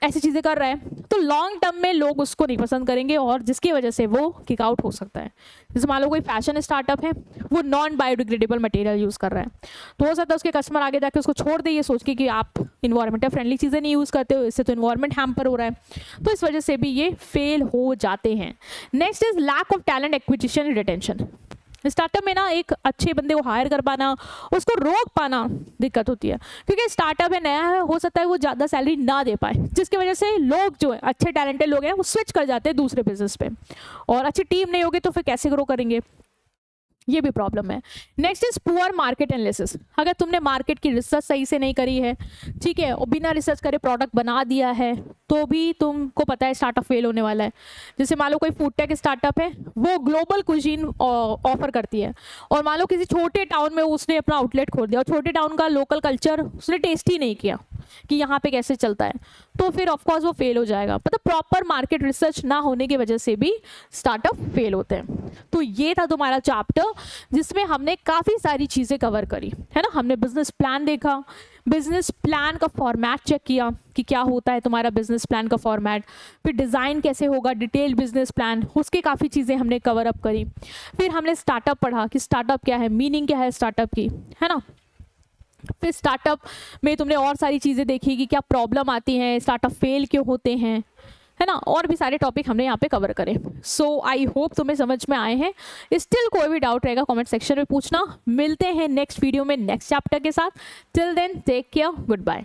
ऐसी चीज़ें कर रहा है, तो लॉन्ग टर्म में लोग उसको नहीं पसंद करेंगे और जिसकी वजह से वो किक आउट हो सकता है। जैसे मान लो कोई फैशन स्टार्टअप है, वो नॉन बायोडिग्रेडेबल मटेरियल यूज़ कर रहा है, तो हो सकता है उसके कस्टमर आगे जाके उसको छोड़ दे ये सोच के कि आप इन्वायरमेंटल फ्रेंडली चीज़ें नहीं यूज़ करते हो, इससे तो इन्वायरमेंट हैम्पर हो रहा है, तो इस वजह से भी ये फेल हो जाते हैं। Next is lack of talent acquisition and retention. Startup में ना एक अच्छे बंदे को हायर कर पाना, उसको रोक पाना दिक्कत होती है क्योंकि स्टार्टअप है, नया है, हो सकता है वो ज़्यादा सैलरी ना दे पाए, जिसकी वजह से लोग जो है अच्छे टैलेंटेड लोग हैं वो स्विच कर जाते हैं दूसरे बिजनेस पे, और अच्छी टीम नहीं होगी तो फिर कैसे ग्रो करेंगे, ये भी प्रॉब्लम है। Next is poor market analysis. अगर तुमने मार्केट की रिसर्च सही से नहीं करी है, ठीक है, और बिना रिसर्च करे प्रोडक्ट बना दिया है, तो भी तुमको पता है स्टार्टअप फेल होने वाला है। जैसे मान लो कोई फूड टेक स्टार्टअप है, वो ग्लोबल कुजीन ऑफर करती है, और मान लो किसी छोटे टाउन में उसने अपना आउटलेट खोल दिया और छोटे टाउन का लोकल कल्चर उसने टेस्ट ही नहीं किया कि यहाँ पे कैसे चलता है, तो फिर ऑफकोर्स वो फेल हो जाएगा। मतलब प्रॉपर मार्केट रिसर्च ना होने की वजह से भी स्टार्टअप फेल होते हैं। तो ये था तुम्हारा चैप्टर जिसमें हमने काफ़ी सारी चीज़ें कवर करी, है ना। हमने बिजनेस प्लान देखा, बिजनेस प्लान का फॉर्मेट चेक किया कि क्या होता है तुम्हारा बिजनेस प्लान का फॉर्मेट, फिर डिज़ाइन कैसे होगा, डिटेल बिजनेस प्लान, उसके काफ़ी चीज़ें हमने कवर अप करी। फिर हमने स्टार्टअप पढ़ा कि स्टार्टअप क्या है, मीनिंग क्या है स्टार्टअप की, है ना। फिर स्टार्टअप में तुमने और सारी चीज़ें देखी कि क्या प्रॉब्लम आती हैं, स्टार्टअप फेल क्यों होते हैं, है ना, और भी सारे टॉपिक हमने यहाँ पे कवर करे। सो आई होप तुम्हें समझ में आए हैं। स्टिल कोई भी डाउट रहेगा कमेंट सेक्शन में पूछना। मिलते हैं नेक्स्ट वीडियो में नेक्स्ट चैप्टर के साथ। Till then take care, good bye.